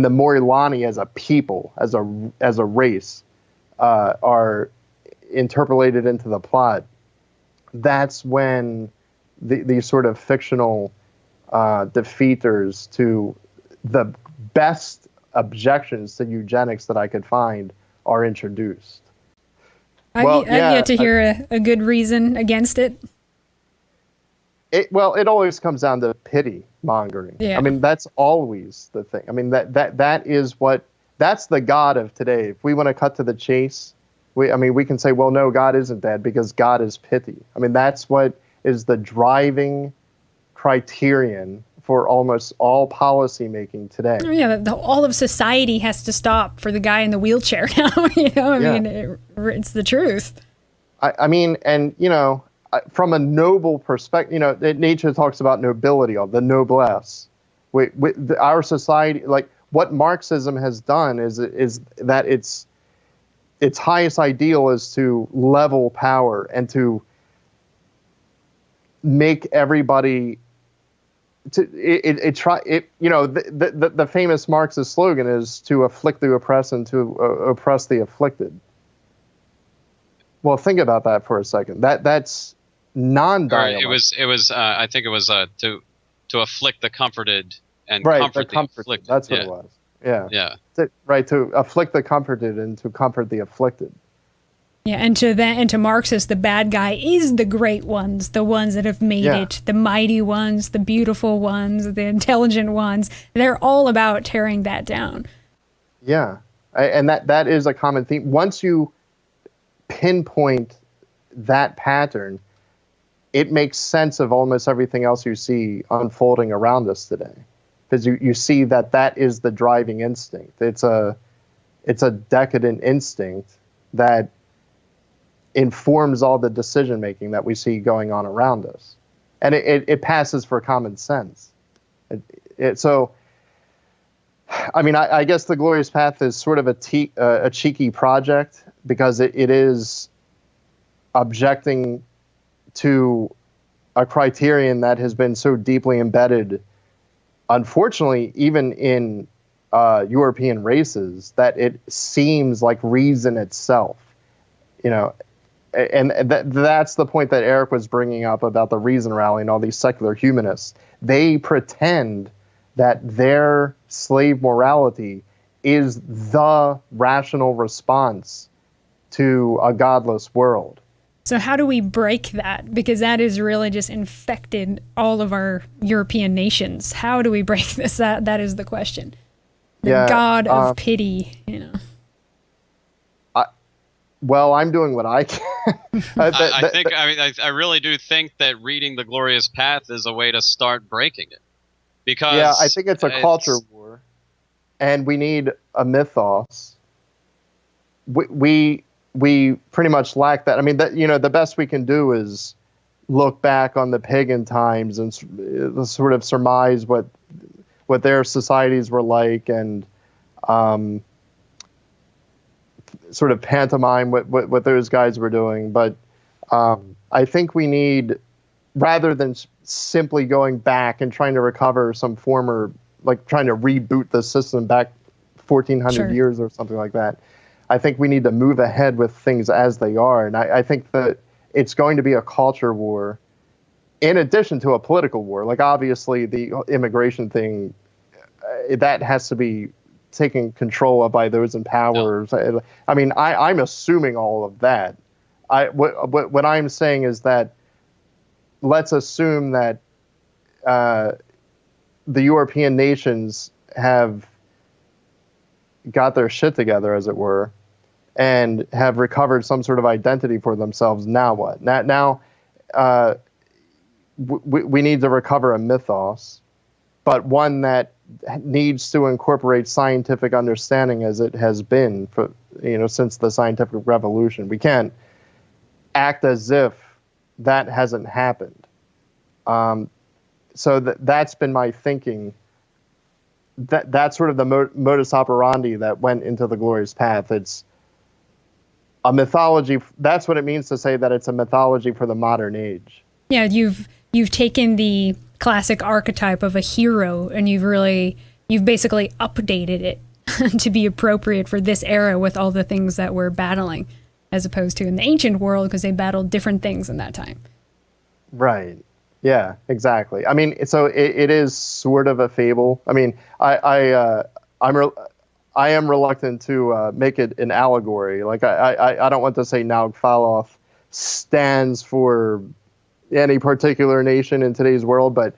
the Morilani as a people, as a race, are interpolated into the plot, that's when these sort of fictional defeaters to the best objections to eugenics that I could find are introduced. I've yet to hear a good reason against it. It always comes down to pity mongering. Yeah. I mean, that's always the thing. I mean, that's the God of today. If we want to cut to the chase, we can say, well, no, God isn't bad because God is pity. I mean, that's what is the driving criterion for almost all policy making today. Yeah, all of society has to stop for the guy in the wheelchair now. It's the truth. I mean, from a noble perspective, Nietzsche talks about nobility, the noblesse. Our society, like what Marxism has done, is that its highest ideal is to level power and to make everybody. The famous Marxist slogan is to afflict the oppressed and to oppress the afflicted. Well, think about that for a second. That's non-dialogue. It was. I think it was to afflict the comforted and comfort the afflicted. That's what it was. Yeah. Yeah. To afflict the comforted and to comfort the afflicted. Yeah, and to Marxists, the bad guy is the great ones, the ones that have made it, the mighty ones, the beautiful ones, the intelligent ones. They're all about tearing that down. Yeah, and that is a common theme. Once you pinpoint that pattern, it makes sense of almost everything else you see unfolding around us today. Because you see that is the driving instinct. It's it's a decadent instinct that informs all the decision making that we see going on around us, and it passes for common sense. So, I mean, I guess the Glorious Path is sort of a cheeky project because it is objecting to a criterion that has been so deeply embedded, unfortunately, even in European races, that it seems like reason itself, and that's the point that Erik was bringing up about the Reason Rally and all these secular humanists. They pretend that their slave morality is the rational response to a godless world. So how do we break that? Because that has really just infected all of our European nations. How do we break this? That is the question. The God of pity, Well, I'm doing what I can. I really do think that reading The Glorious Path is a way to start breaking it. Because I think it's a culture war, and we need a mythos. We pretty much lack that. I mean, the best we can do is look back on the pagan times and sort of surmise what their societies were like, and sort of pantomime what those guys were doing. But I think we need, rather than simply going back and trying to recover some former, like trying to reboot the system back 1,400 years or something like that, I think we need to move ahead with things as they are. And I think that it's going to be a culture war in addition to a political war. Like, obviously, the immigration thing, that has to be taken control of by those in power. No. I mean, I'm assuming all of that. What I'm saying is that let's assume that the European nations have got their shit together, as it were, and have recovered some sort of identity for themselves. Now what? Now we need to recover a mythos, but one that needs to incorporate scientific understanding as it has been for, since the scientific revolution. We can't act as if that hasn't happened. So that's been my thinking. That's sort of the modus operandi that went into the Glorious Path. It's a mythology. That's what it means to say that it's a mythology for the modern age. Yeah, you've taken the classic archetype of a hero and you've basically updated it to be appropriate for this era with all the things that we're battling, as opposed to in the ancient world, because they battled different things in that time. Right. Yeah, exactly. I mean, so it is sort of a fable. I mean, I am reluctant to make it an allegory. Like, I don't want to say Naug Faloth stands for any particular nation in today's world, but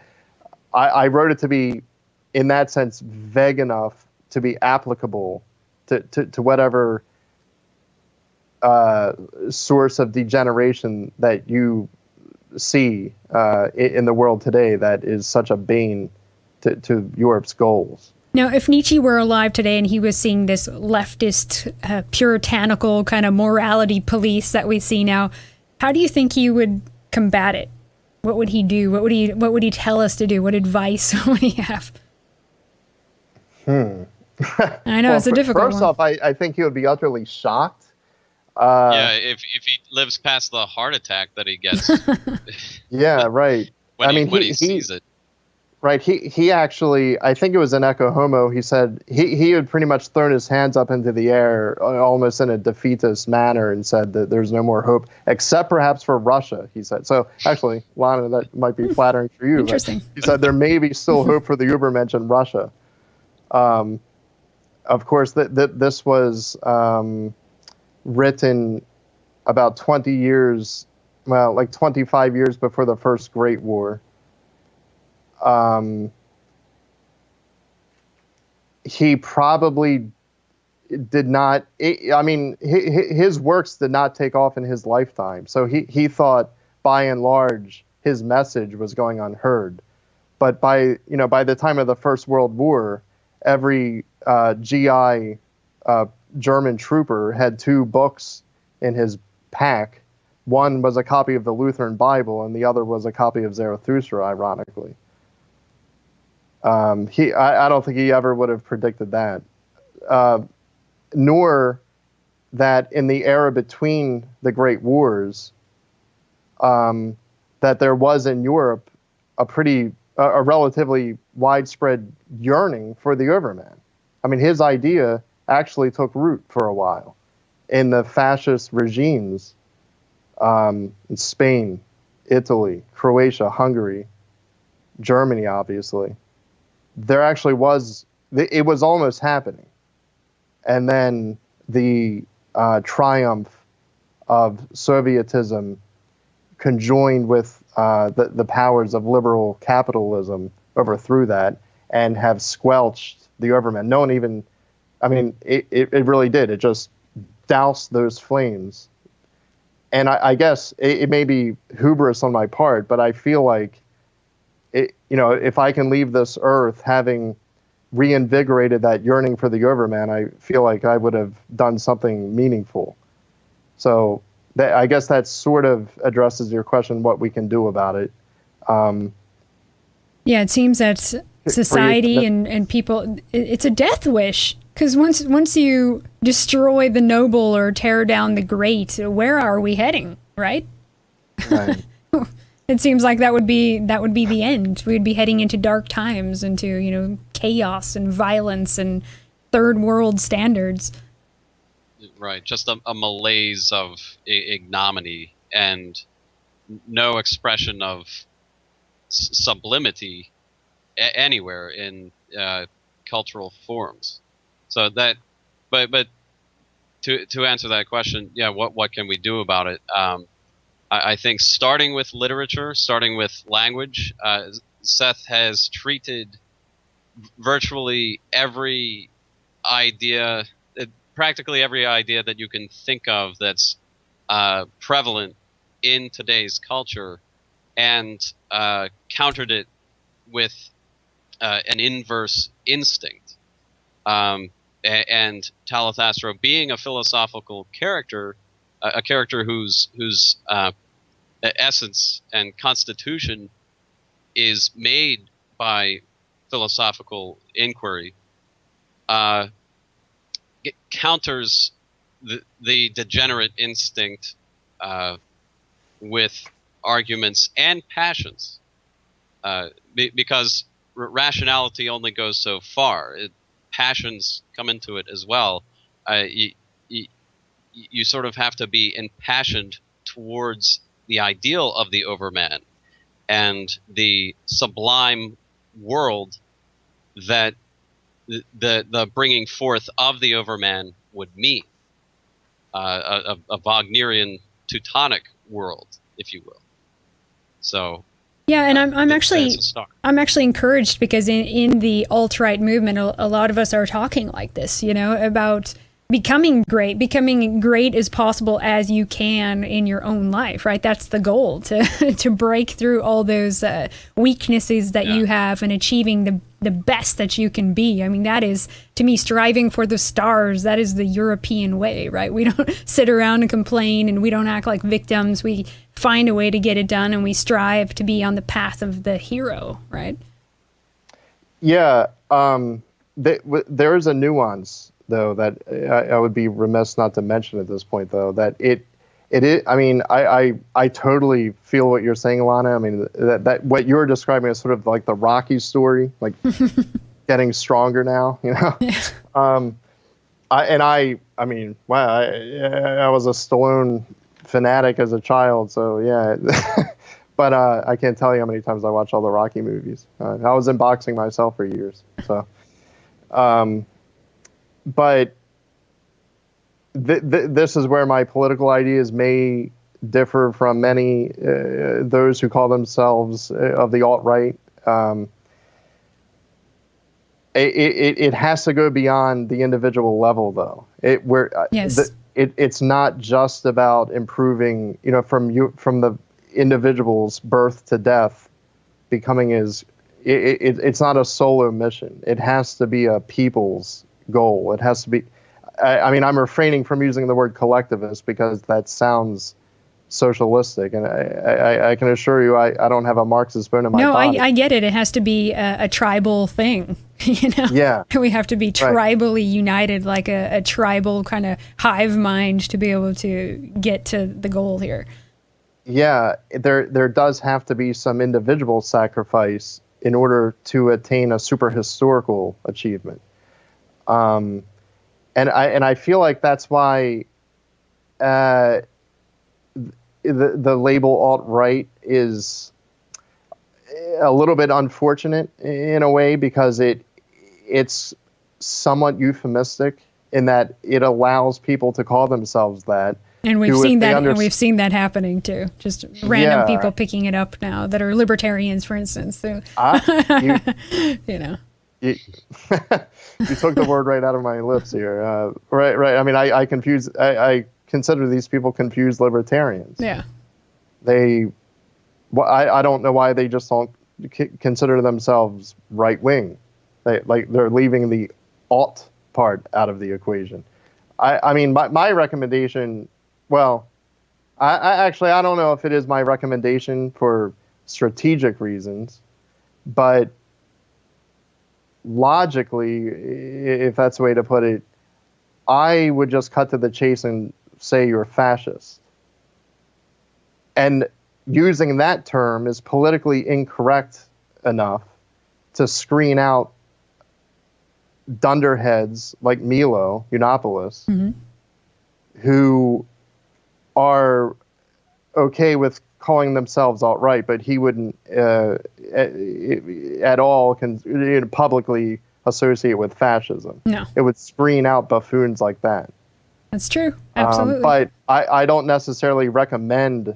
I wrote it to be, in that sense, vague enough to be applicable to whatever source of degeneration that you see in the world today that is such a bane to Europe's goals. Now, if Nietzsche were alive today and he was seeing this leftist, puritanical kind of morality police that we see now, how do you think he would combat it? What would he do? What would he tell us to do? What advice would he have? I know, it's a difficult one. First off, I think he would be utterly shocked. If he lives past the heart attack that he gets. Yeah, right. When he sees it. Right. He actually, I think it was in Echo Homo, he said he had pretty much thrown his hands up into the air almost in a defeatist manner and said that there's no more hope, except perhaps for Russia, he said. So actually, Lana, that might be flattering for you. Interesting. He said there may be still hope for the Übermensch in Russia. Of course, this was written about 20 years, well, like 25 years before the First Great War. He probably did not, I mean, his works did not take off in his lifetime. So he thought, by and large, his message was going unheard. But by the time of the First World War, every GI German trooper had two books in his pack. One was a copy of the Lutheran Bible, and the other was a copy of Zarathustra, ironically. I don't think he ever would have predicted that. Nor that in the era between the Great Wars, that there was in Europe a relatively widespread yearning for the Overman. I mean, his idea actually took root for a while in the fascist regimes in Spain, Italy, Croatia, Hungary, Germany, obviously. There actually was, it was almost happening. And then the triumph of Sovietism conjoined with the powers of liberal capitalism overthrew that and have squelched the Overman. No one even, I mean, it really did. It just doused those flames. And I guess it may be hubris on my part, but I feel like, if I can leave this earth having reinvigorated that yearning for the Overman, I feel like I would have done something meaningful. So I guess that sort of addresses your question, what we can do about it. Yeah, it seems that society and people, it's a death wish. Because once you destroy the noble or tear down the great, where are we heading, right? Right. It seems like that would be the end. We'd be heading into dark times, into chaos and violence and third world standards. Right, just a malaise of ignominy and no expression of sublimity anywhere in cultural forms. So that, but to answer that question, yeah, what can we do about it? I think starting with literature, starting with language, Seth has treated virtually every idea, practically every idea that you can think of that's prevalent in today's culture, and countered it with an inverse instinct. And Talitastro, being a philosophical character, a character whose essence and constitution is made by philosophical inquiry, it counters the degenerate instinct with arguments and passions, because rationality only goes so far. Passions come into it as well. You sort of have to be impassioned towards the ideal of the Overman and the sublime world that the bringing forth of the Overman would mean, a Wagnerian Teutonic world, if you will. So yeah, and I'm actually encouraged, because in the alt-right movement, a lot of us are talking like this, about becoming great as possible as you can in your own life, right? That's the goal, to break through all those weaknesses that you have and achieving the best that you can be. I mean, that is, to me, striving for the stars. That is the European way, right? We don't sit around and complain, and we don't act like victims. We find a way to get it done, and we strive to be on the path of the hero, right? Yeah, there is a nuance, though, that I would be remiss not to mention at this point, though, that it is. I mean, I totally feel what you're saying, Alana. I mean, that what you're describing is sort of like the Rocky story, like getting stronger now, Yeah. I mean, wow, I was a Stallone fanatic as a child, so yeah. But I can't tell you how many times I watched all the Rocky movies. I was in boxing myself for years, so. But this is where my political ideas may differ from many those who call themselves of the alt-right. It has to go beyond the individual level, though. Yes. It's not just about improving, from the individual's birth to death, becoming it's not a solo mission. It has to be a people's goal. It has to be. I mean, I'm refraining from using the word collectivist because that sounds socialistic, and I can assure you I don't have a Marxist bone in my body. No, I get it. It has to be a tribal thing, you know? Yeah. We have to be tribally united, like a tribal kind of hive mind to be able to get to the goal here. Yeah, there does have to be some individual sacrifice in order to attain a super historical achievement. And I feel like that's why the label alt-right is a little bit unfortunate in a way, because it's somewhat euphemistic in that it allows people to call themselves that. And we've seen that, and we've seen that happening too. Just random people picking it up now that are libertarians, for instance. So, you know. You took the word right out of my lips here. Right. I mean, I consider these people confused libertarians. Yeah. I don't know why they just don't consider themselves right wing. They're leaving the alt part out of the equation. I mean, my recommendation. Well, I don't know if it is my recommendation for strategic reasons, but logically, if that's the way to put it, I would just cut to the chase and say you're fascist. And using that term is politically incorrect enough to screen out dunderheads like Milo Yiannopoulos, mm-hmm. who are okay with calling themselves alt-right, but he wouldn't at all publicly associate with fascism. No. It would screen out buffoons like that. That's true. Absolutely. But I don't necessarily recommend,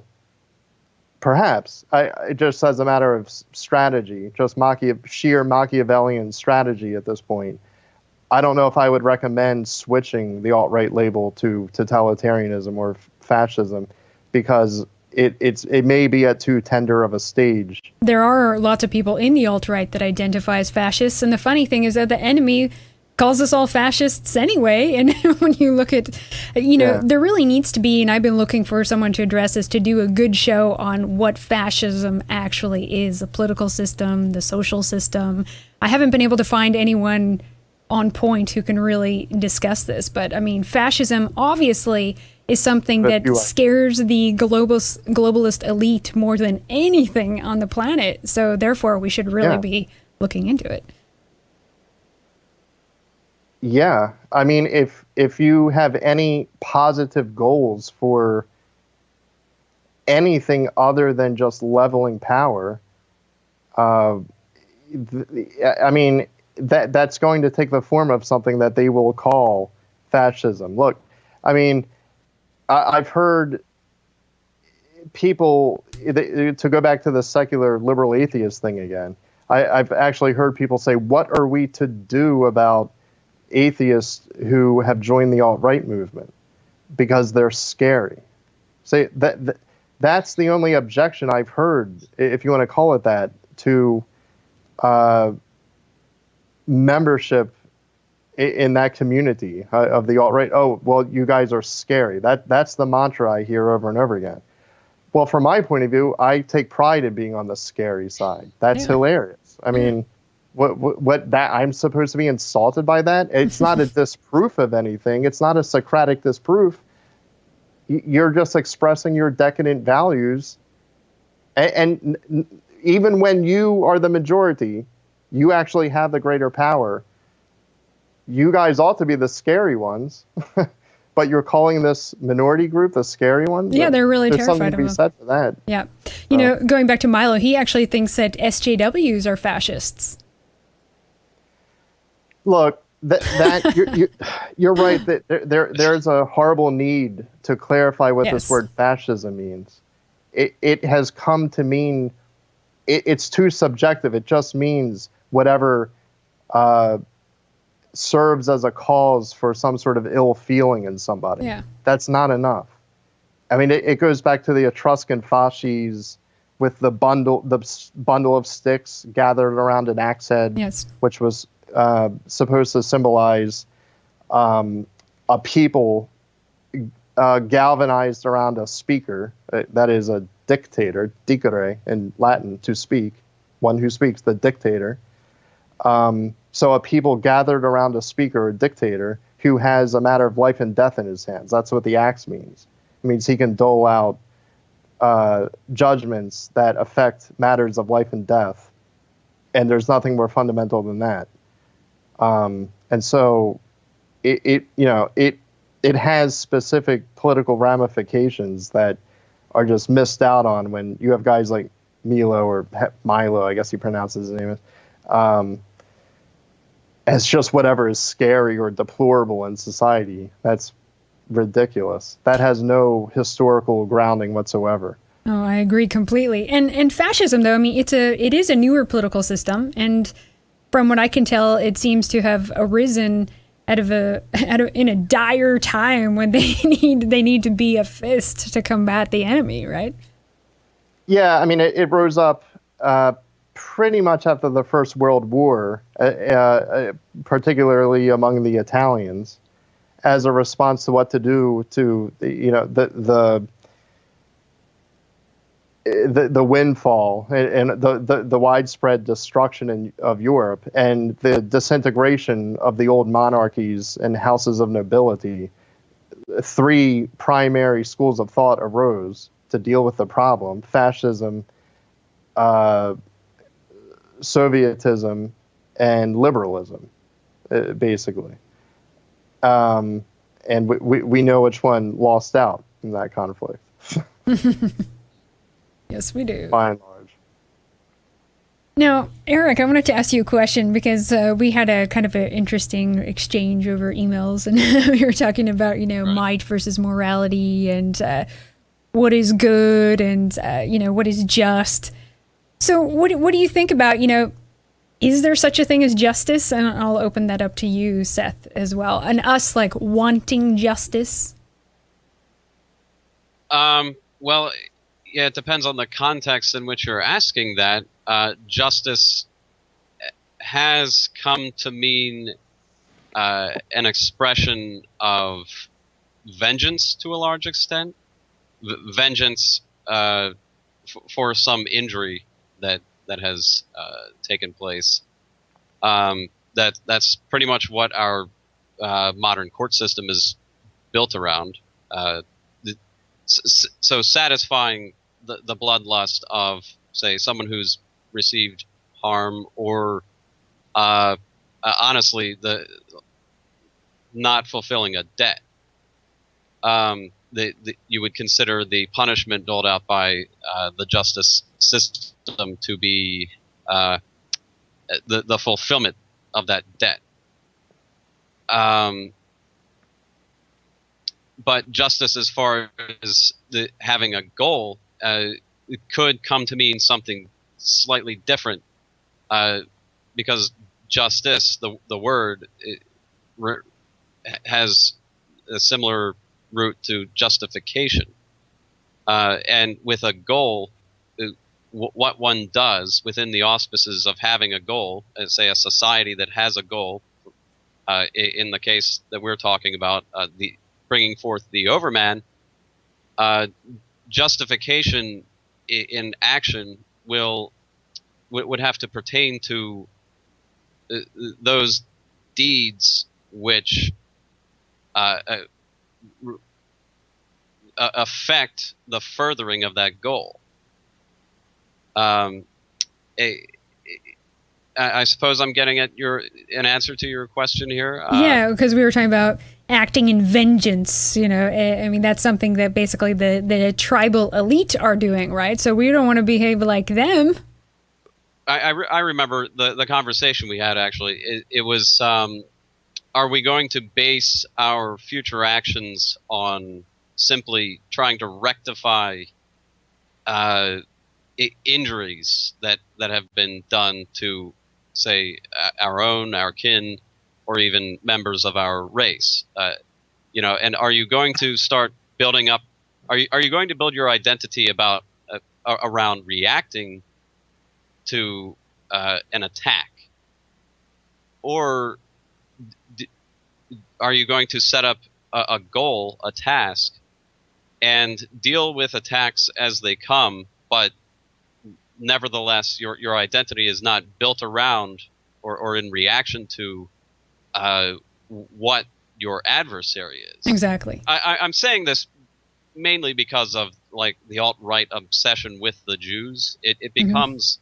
perhaps, just as a matter of strategy, just sheer Machiavellian strategy at this point, I don't know if I would recommend switching the alt-right label to totalitarianism or fascism, because it may be at too tender of a stage. There are lots of people in the alt-right that identify as fascists, and the funny thing is that the enemy calls us all fascists anyway. And when you look at, there really needs to be, and I've been looking for someone to address this, to do a good show on what fascism actually is, the political system, the social system. I haven't been able to find anyone on point who can really discuss this, but I mean, fascism obviously is something that scares the globalist elite more than anything on the planet. So therefore, we should really be looking into it. Yeah, I mean, if you have any positive goals for anything other than just leveling power, I mean, that's going to take the form of something that they will call fascism. Look, I mean, I've heard people, to go back to the secular liberal atheist thing again, I've actually heard people say, what are we to do about atheists who have joined the alt-right movement? Because they're scary. Say that's the only objection I've heard, if you want to call it that, to membership in that community of the alt-right. Oh, well, you guys are scary. That's the mantra I hear over and over again. Well, from my point of view, I take pride in being on the scary side. That's hilarious. I mean, what that I'm supposed to be insulted by that? It's not a disproof of anything. It's not a Socratic disproof. You're just expressing your decadent values. And even when you are the majority, you actually have the greater power. You guys ought to be the scary ones, but you're calling this minority group the scary ones? Yeah, they're really There's terrified something to be said for that. Yeah. You know, going back to Milo, he actually thinks that SJWs are fascists. Look, you're right. That there's a horrible need to clarify what this word fascism means. It has come to mean, it's too subjective. It just means whatever serves as a cause for some sort of ill feeling in somebody. Yeah. That's not enough. I mean, it goes back to the Etruscan fasces with the bundle of sticks gathered around an axe head, which was supposed to symbolize a people galvanized around a speaker, that is a dictator, dicere in Latin, to speak, one who speaks, the dictator. So a people gathered around a speaker, a dictator, who has a matter of life and death in his hands. That's what the axe means. It means he can dole out judgments that affect matters of life and death, and there's nothing more fundamental than that. And so it has specific political ramifications that are just missed out on when you have guys like Milo, or Milo, I guess he pronounces his name as just whatever is scary or deplorable in society. That's ridiculous. That has no historical grounding whatsoever. Oh, I agree completely. And fascism, though, I mean, it is a newer political system, and from what I can tell, it seems to have arisen in a dire time when they need to be a fist to combat the enemy, right? Yeah, I mean, it rose up pretty much after the First World War, particularly among the Italians, as a response to what to do to the windfall and the widespread destruction of Europe and the disintegration of the old monarchies and houses of nobility. Three primary schools of thought arose to deal with the problem: fascism, Sovietism, and liberalism, basically. And we know which one lost out in that conflict. Yes, we do. By and large. Now, Erik, I wanted to ask you a question because we had a kind of an interesting exchange over emails, and we were talking about, right, might versus morality, and what is good, and what is just. So, what do you think about, is there such a thing as justice? And I'll open that up to you, Seth, as well, and us wanting justice. Well. Yeah, it depends on the context in which you're asking that. Justice has come to mean an expression of vengeance to a large extent. Vengeance for some injury that has taken place. That's pretty much what our modern court system is built around. So satisfying the bloodlust of, say, someone who's received harm, or honestly, not fulfilling a debt. You would consider the punishment doled out by the justice system to be the fulfillment of that debt. But justice, as far as having a goal, it could come to mean something slightly different, because justice, the word, has a similar root to justification. And with a goal, what one does within the auspices of having a goal, say a society that has a goal, in the case that we're talking about, bringing forth the overman, justification in action would have to pertain to those deeds which affect the furthering of that goal. I suppose I'm getting at an answer to your question here. Yeah, because we were talking about acting in vengeance. I mean, that's something that basically the tribal elite are doing, right? So we don't want to behave like them. I remember the conversation we had, actually. It was, are we going to base our future actions on simply trying to rectify injuries that have been done to, say, our kin, or even members of our race, and are you going to start building up? Are you going to build your identity around reacting to an attack, or are you going to set up a goal, a task, and deal with attacks as they come, but nevertheless, your identity is not built around or in reaction to what your adversary is. Exactly. I'm saying this mainly because of like the alt-right obsession with the Jews. It becomes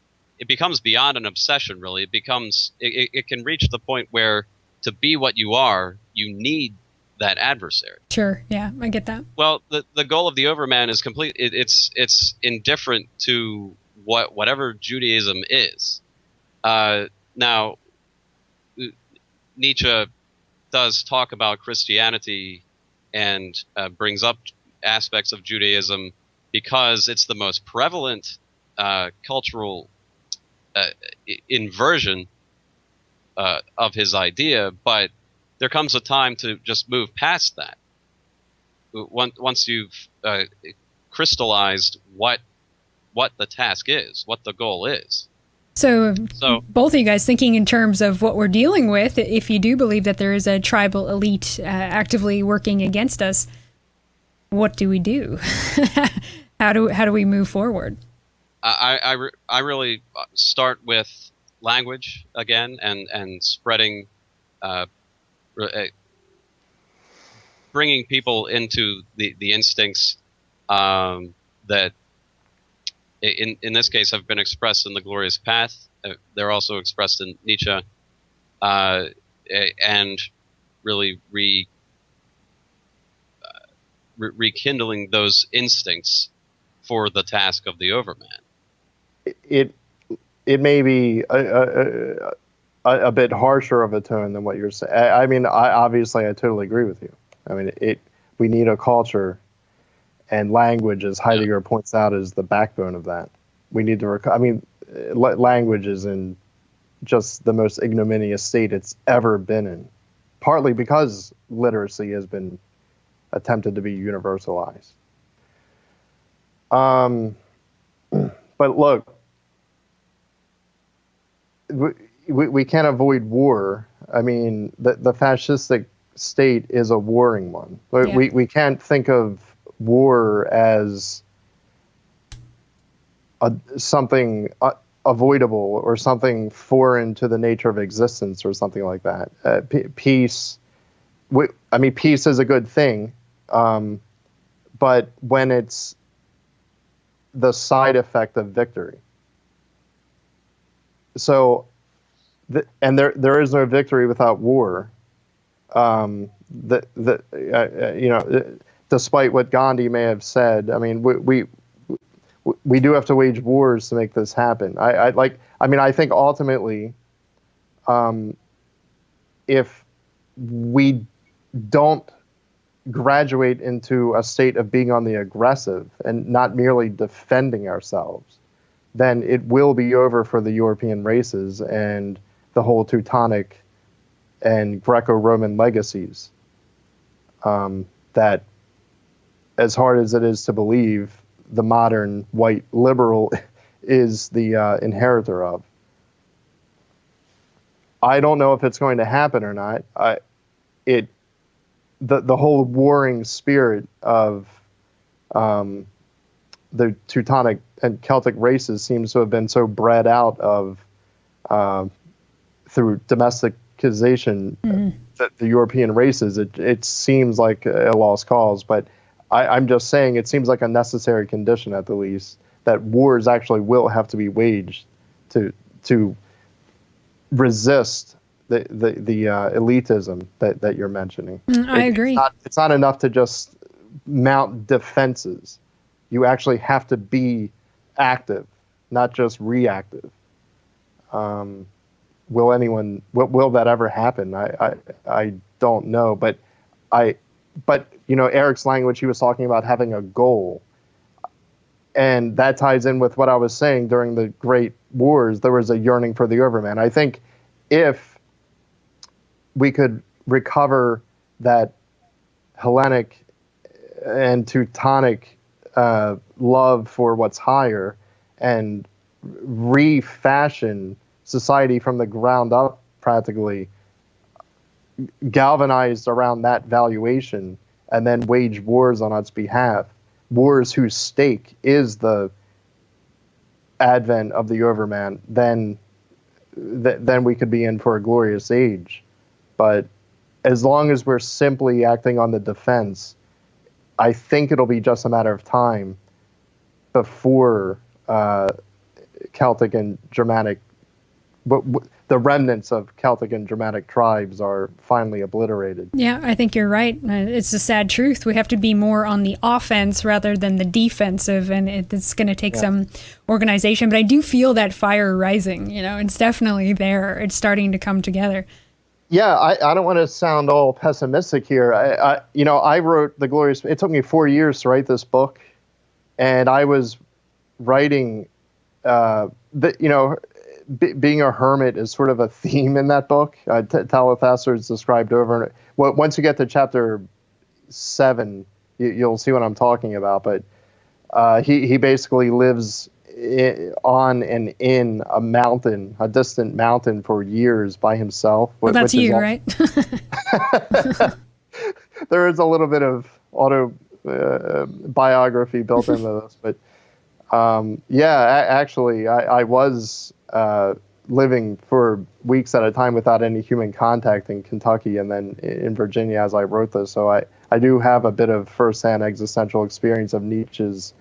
beyond an obsession, really. It can reach the point where to be what you are, you need that adversary. Sure. Yeah, I get that. Well, the goal of the Overman is complete. It's indifferent to whatever Judaism is. Now, Nietzsche does talk about Christianity and brings up aspects of Judaism because it's the most prevalent cultural inversion of his idea, but there comes a time to just move past that. Once you've crystallized what the task is, what the goal is. So both of you guys thinking in terms of what we're dealing with, if you do believe that there is a tribal elite actively working against us, what do we do? How do we move forward? I really start with language again and spreading, bringing people into the instincts that in this case have been expressed in The Glorious Path. They're also expressed in Nietzsche, and really rekindling those instincts for the task of the Overman. It may be a bit harsher of a tone than what you're saying. I mean, I totally agree with you. I mean, we need a culture, and language, as Heidegger points out, is the backbone of that. We need to. Language is in just the most ignominious state it's ever been in, partly because literacy has been attempted to be universalized. But look, we can't avoid war. I mean, the fascistic state is a warring one. Yeah. We can't think of war as something avoidable or something foreign to the nature of existence or something like that. Peace, peace is a good thing, but when it's the side effect of victory. So, and there is no victory without war. Despite what Gandhi may have said, I mean, we do have to wage wars to make this happen. I think ultimately, if we don't graduate into a state of being on the aggressive and not merely defending ourselves, then it will be over for the European races and the whole Teutonic and Greco-Roman legacies. That, as hard as it is to believe, the modern white liberal is the inheritor of. I don't know if it's going to happen or not. The whole warring spirit of the Teutonic and Celtic races seems to have been so bred out of through domesticization that the European races, it seems like a lost cause. But I'm just saying it seems like a necessary condition, at the least, that wars actually will have to be waged to resist the elitism that you're mentioning. I agree. It's not enough to just mount defenses. You actually have to be active, not just reactive. Will that ever happen? I don't know, but Erik's language, he was talking about having a goal, and that ties in with what I was saying during the Great Wars. There was a yearning for the Overman. I think if we could recover that Hellenic and Teutonic love for what's higher and refashion society from the ground up, practically, galvanized around that valuation and then wage wars on its behalf, wars whose stake is the advent of the Overman, then we could be in for a glorious age. But as long as we're simply acting on the defense, I think it'll be just a matter of time before Celtic and Germanic, the remnants of Celtic and Germanic tribes are finally obliterated. Yeah, I think you're right. It's a sad truth. We have to be more on the offense rather than the defensive, and it's going to take some organization. But I do feel that fire rising. It's definitely there. It's starting to come together. Yeah, I don't want to sound all pessimistic here. I wrote The Glorious. It took me 4 years to write this book, and I was writing being a hermit is sort of a theme in that book. Talathaster is described over and once you get to chapter 7, you'll see what I'm talking about. But he basically lives on and in a mountain, a distant mountain, for years by himself. Well, that's you, right? There is a little bit of biography built into this, but actually, I was living for weeks at a time without any human contact in Kentucky and then in Virginia as I wrote this. So I do have a bit of firsthand existential experience of Nietzsche's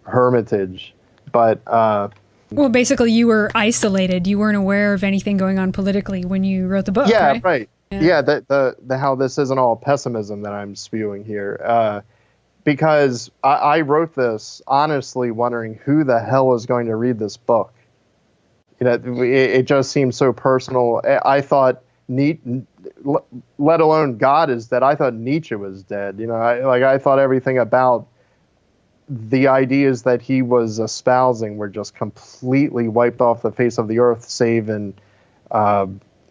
hermitage. But well, basically, you were isolated. You weren't aware of anything going on politically when you wrote the book. Yeah, right. Yeah, the how this isn't all pessimism that I'm spewing here. Because I wrote this honestly wondering who the hell is going to read this book. It just seems so personal. I thought, let alone God is dead, I thought Nietzsche was dead. I thought everything about the ideas that he was espousing were just completely wiped off the face of the earth, save in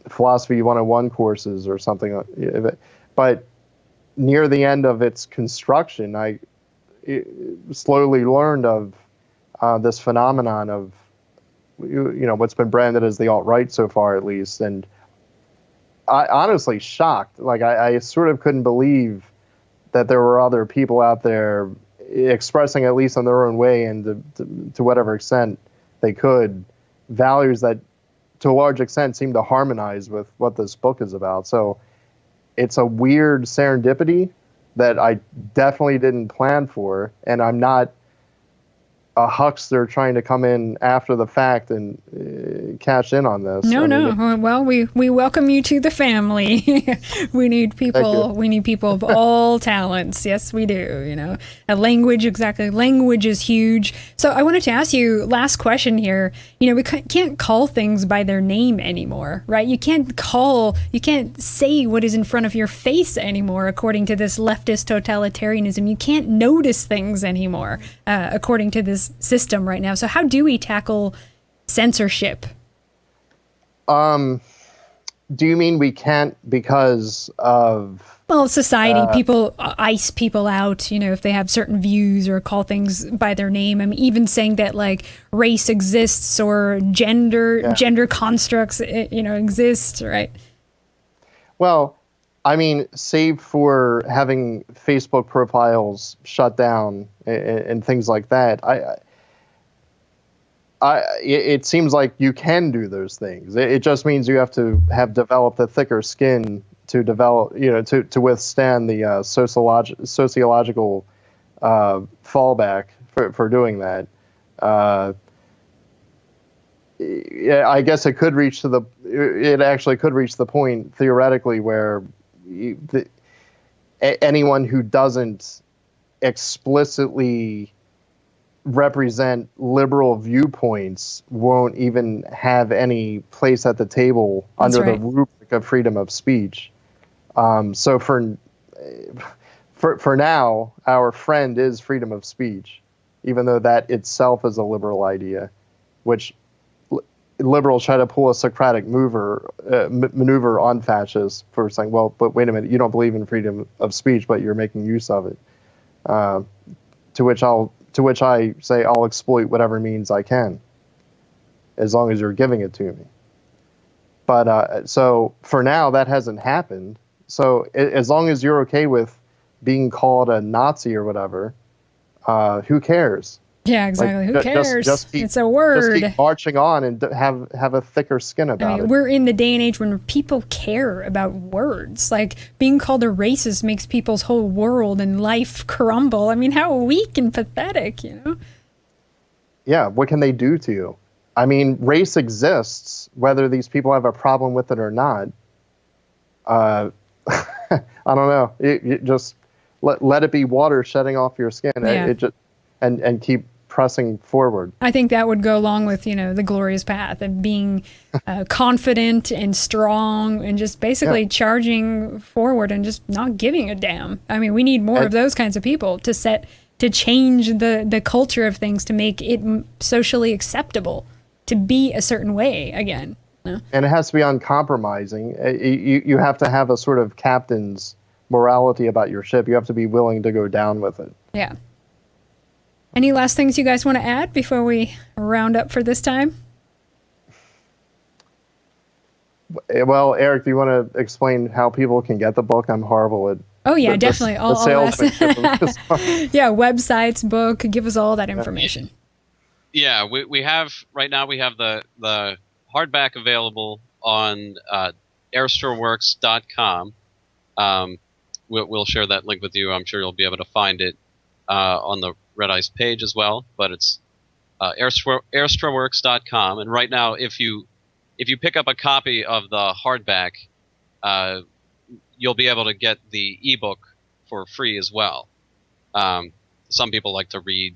Philosophy 101 courses or something. But near the end of its construction, I slowly learned of this phenomenon of, what's been branded as the alt-right so far, at least. And I honestly shocked. I sort of couldn't believe that there were other people out there expressing, at least in their own way and to whatever extent they could, values that to a large extent seem to harmonize with what this book is about. So it's a weird serendipity that I definitely didn't plan for, and I'm not a huckster trying to come in after the fact and cash in on this. No. Well, we welcome you to the family. We need people. We need people of all talents. Yes, we do. A language, exactly. Language is huge. So I wanted to ask you, last question here. We can't call things by their name anymore, right? You can't say what is in front of your face anymore, according to this leftist totalitarianism. You can't notice things anymore, according to this system right now. So how do we tackle censorship? Do you mean we can't because of... Well, society, people ice people out, if they have certain views or call things by their name. I mean, even saying that race exists or gender constructs, exist, right? Well, I mean, save for having Facebook profiles shut down and things like that, it seems like you can do those things. It just means you have to have developed a thicker skin to develop, to withstand the sociological fallback for doing that. I guess it actually could reach the point theoretically where anyone who doesn't explicitly represent liberal viewpoints won't even have any place at the table under the rubric of freedom of speech. So for now, our friend is freedom of speech, even though that itself is a liberal idea, which liberals try to pull a Socratic maneuver on fascists for saying, well, but wait a minute, you don't believe in freedom of speech, but you're making use of it. To which I say I'll exploit whatever means I can, as long as you're giving it to me. But so for now, that hasn't happened. So as long as you're okay with being called a Nazi or whatever, who cares? Yeah, exactly. Like, Who cares? Just keep, it's a word. Just keep marching on and have a thicker skin about it. We're in the day and age when people care about words. Like, being called a racist makes people's whole world and life crumble. I mean, how weak and pathetic, you know? Yeah, what can they do to you? I mean, race exists, whether these people have a problem with it or not. I don't know. You just let it be water shedding off your skin. Yeah. It just and keep pressing forward. I think that would go along with, the glorious path of being confident and strong and just basically charging forward and just not giving a damn. I mean, we need more of those kinds of people to change the culture of things, to make it socially acceptable to be a certain way again. No? And it has to be uncompromising. You have to have a sort of captain's morality about your ship. You have to be willing to go down with it. Yeah. Any last things you guys want to add before we round up for this time? Well, Eric, do you want to explain how people can get the book? I'm horrible at. Oh yeah, definitely. The salesmanship of this one. Yeah, websites, book, give us all that information. Yeah, we have right now. We have the hardback available on airstraworks.com. We'll share that link with you. I'm sure you'll be able to find it on the Red Ice page as well. But it's airstraworks.com. And right now, if you pick up a copy of the hardback, you'll be able to get the ebook for free as well. Some people like to read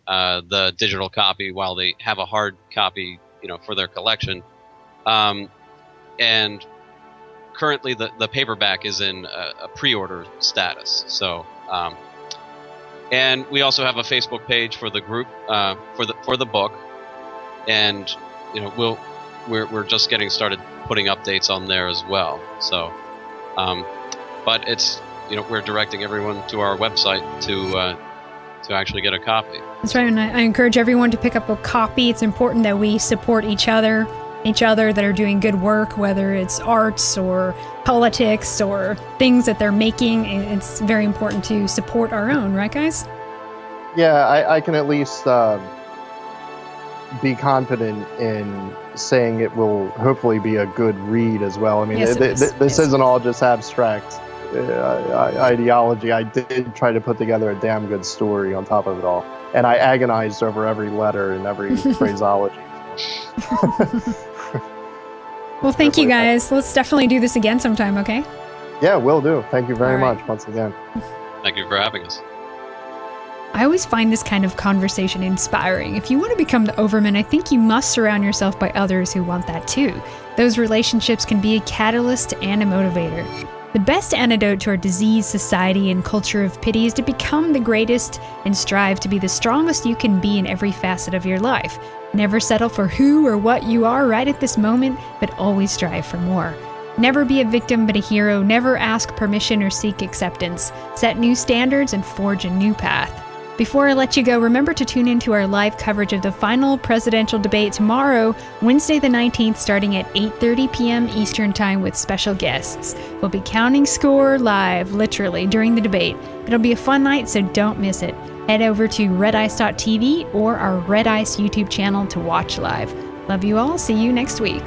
the digital copy while they have a hard copy, for their collection. And currently, the paperback is in a pre-order status. So, and we also have a Facebook page for the group for the book, and we're just getting started putting updates on there as well. So, but it's we're directing everyone to our website to actually get a copy. That's right, and I encourage everyone to pick up a copy. It's important that we support each other that are doing good work, whether it's arts or politics or things that they're making. It's very important to support our own, right, guys? Yeah, I can at least be confident in saying it will hopefully be a good read as well. I mean, yes, this isn't all just abstract ideology. I did try to put together a damn good story on top of it all, and I agonized over every letter and every phraseology. Well, thank you guys. Let's definitely do this again sometime, okay? Yeah, will do. Thank you very much once again. Thank you for having us. I always find this kind of conversation inspiring. If you want to become the overman, I think you must surround yourself by others who want that too. Those relationships can be a catalyst and a motivator. The best antidote to our diseased society and culture of pity is to become the greatest and strive to be the strongest you can be in every facet of your life. Never settle for who or what you are right at this moment, but always strive for more. Never be a victim but a hero. Never ask permission or seek acceptance. Set new standards and forge a new path. Before I let you go, remember to tune into our live coverage of the final presidential debate tomorrow, Wednesday the 19th, starting at 8:30 p.m. Eastern Time with special guests. We'll be counting score live, literally, during the debate. It'll be a fun night, so don't miss it. Head over to redice.tv or our Red Ice YouTube channel to watch live. Love you all. See you next week.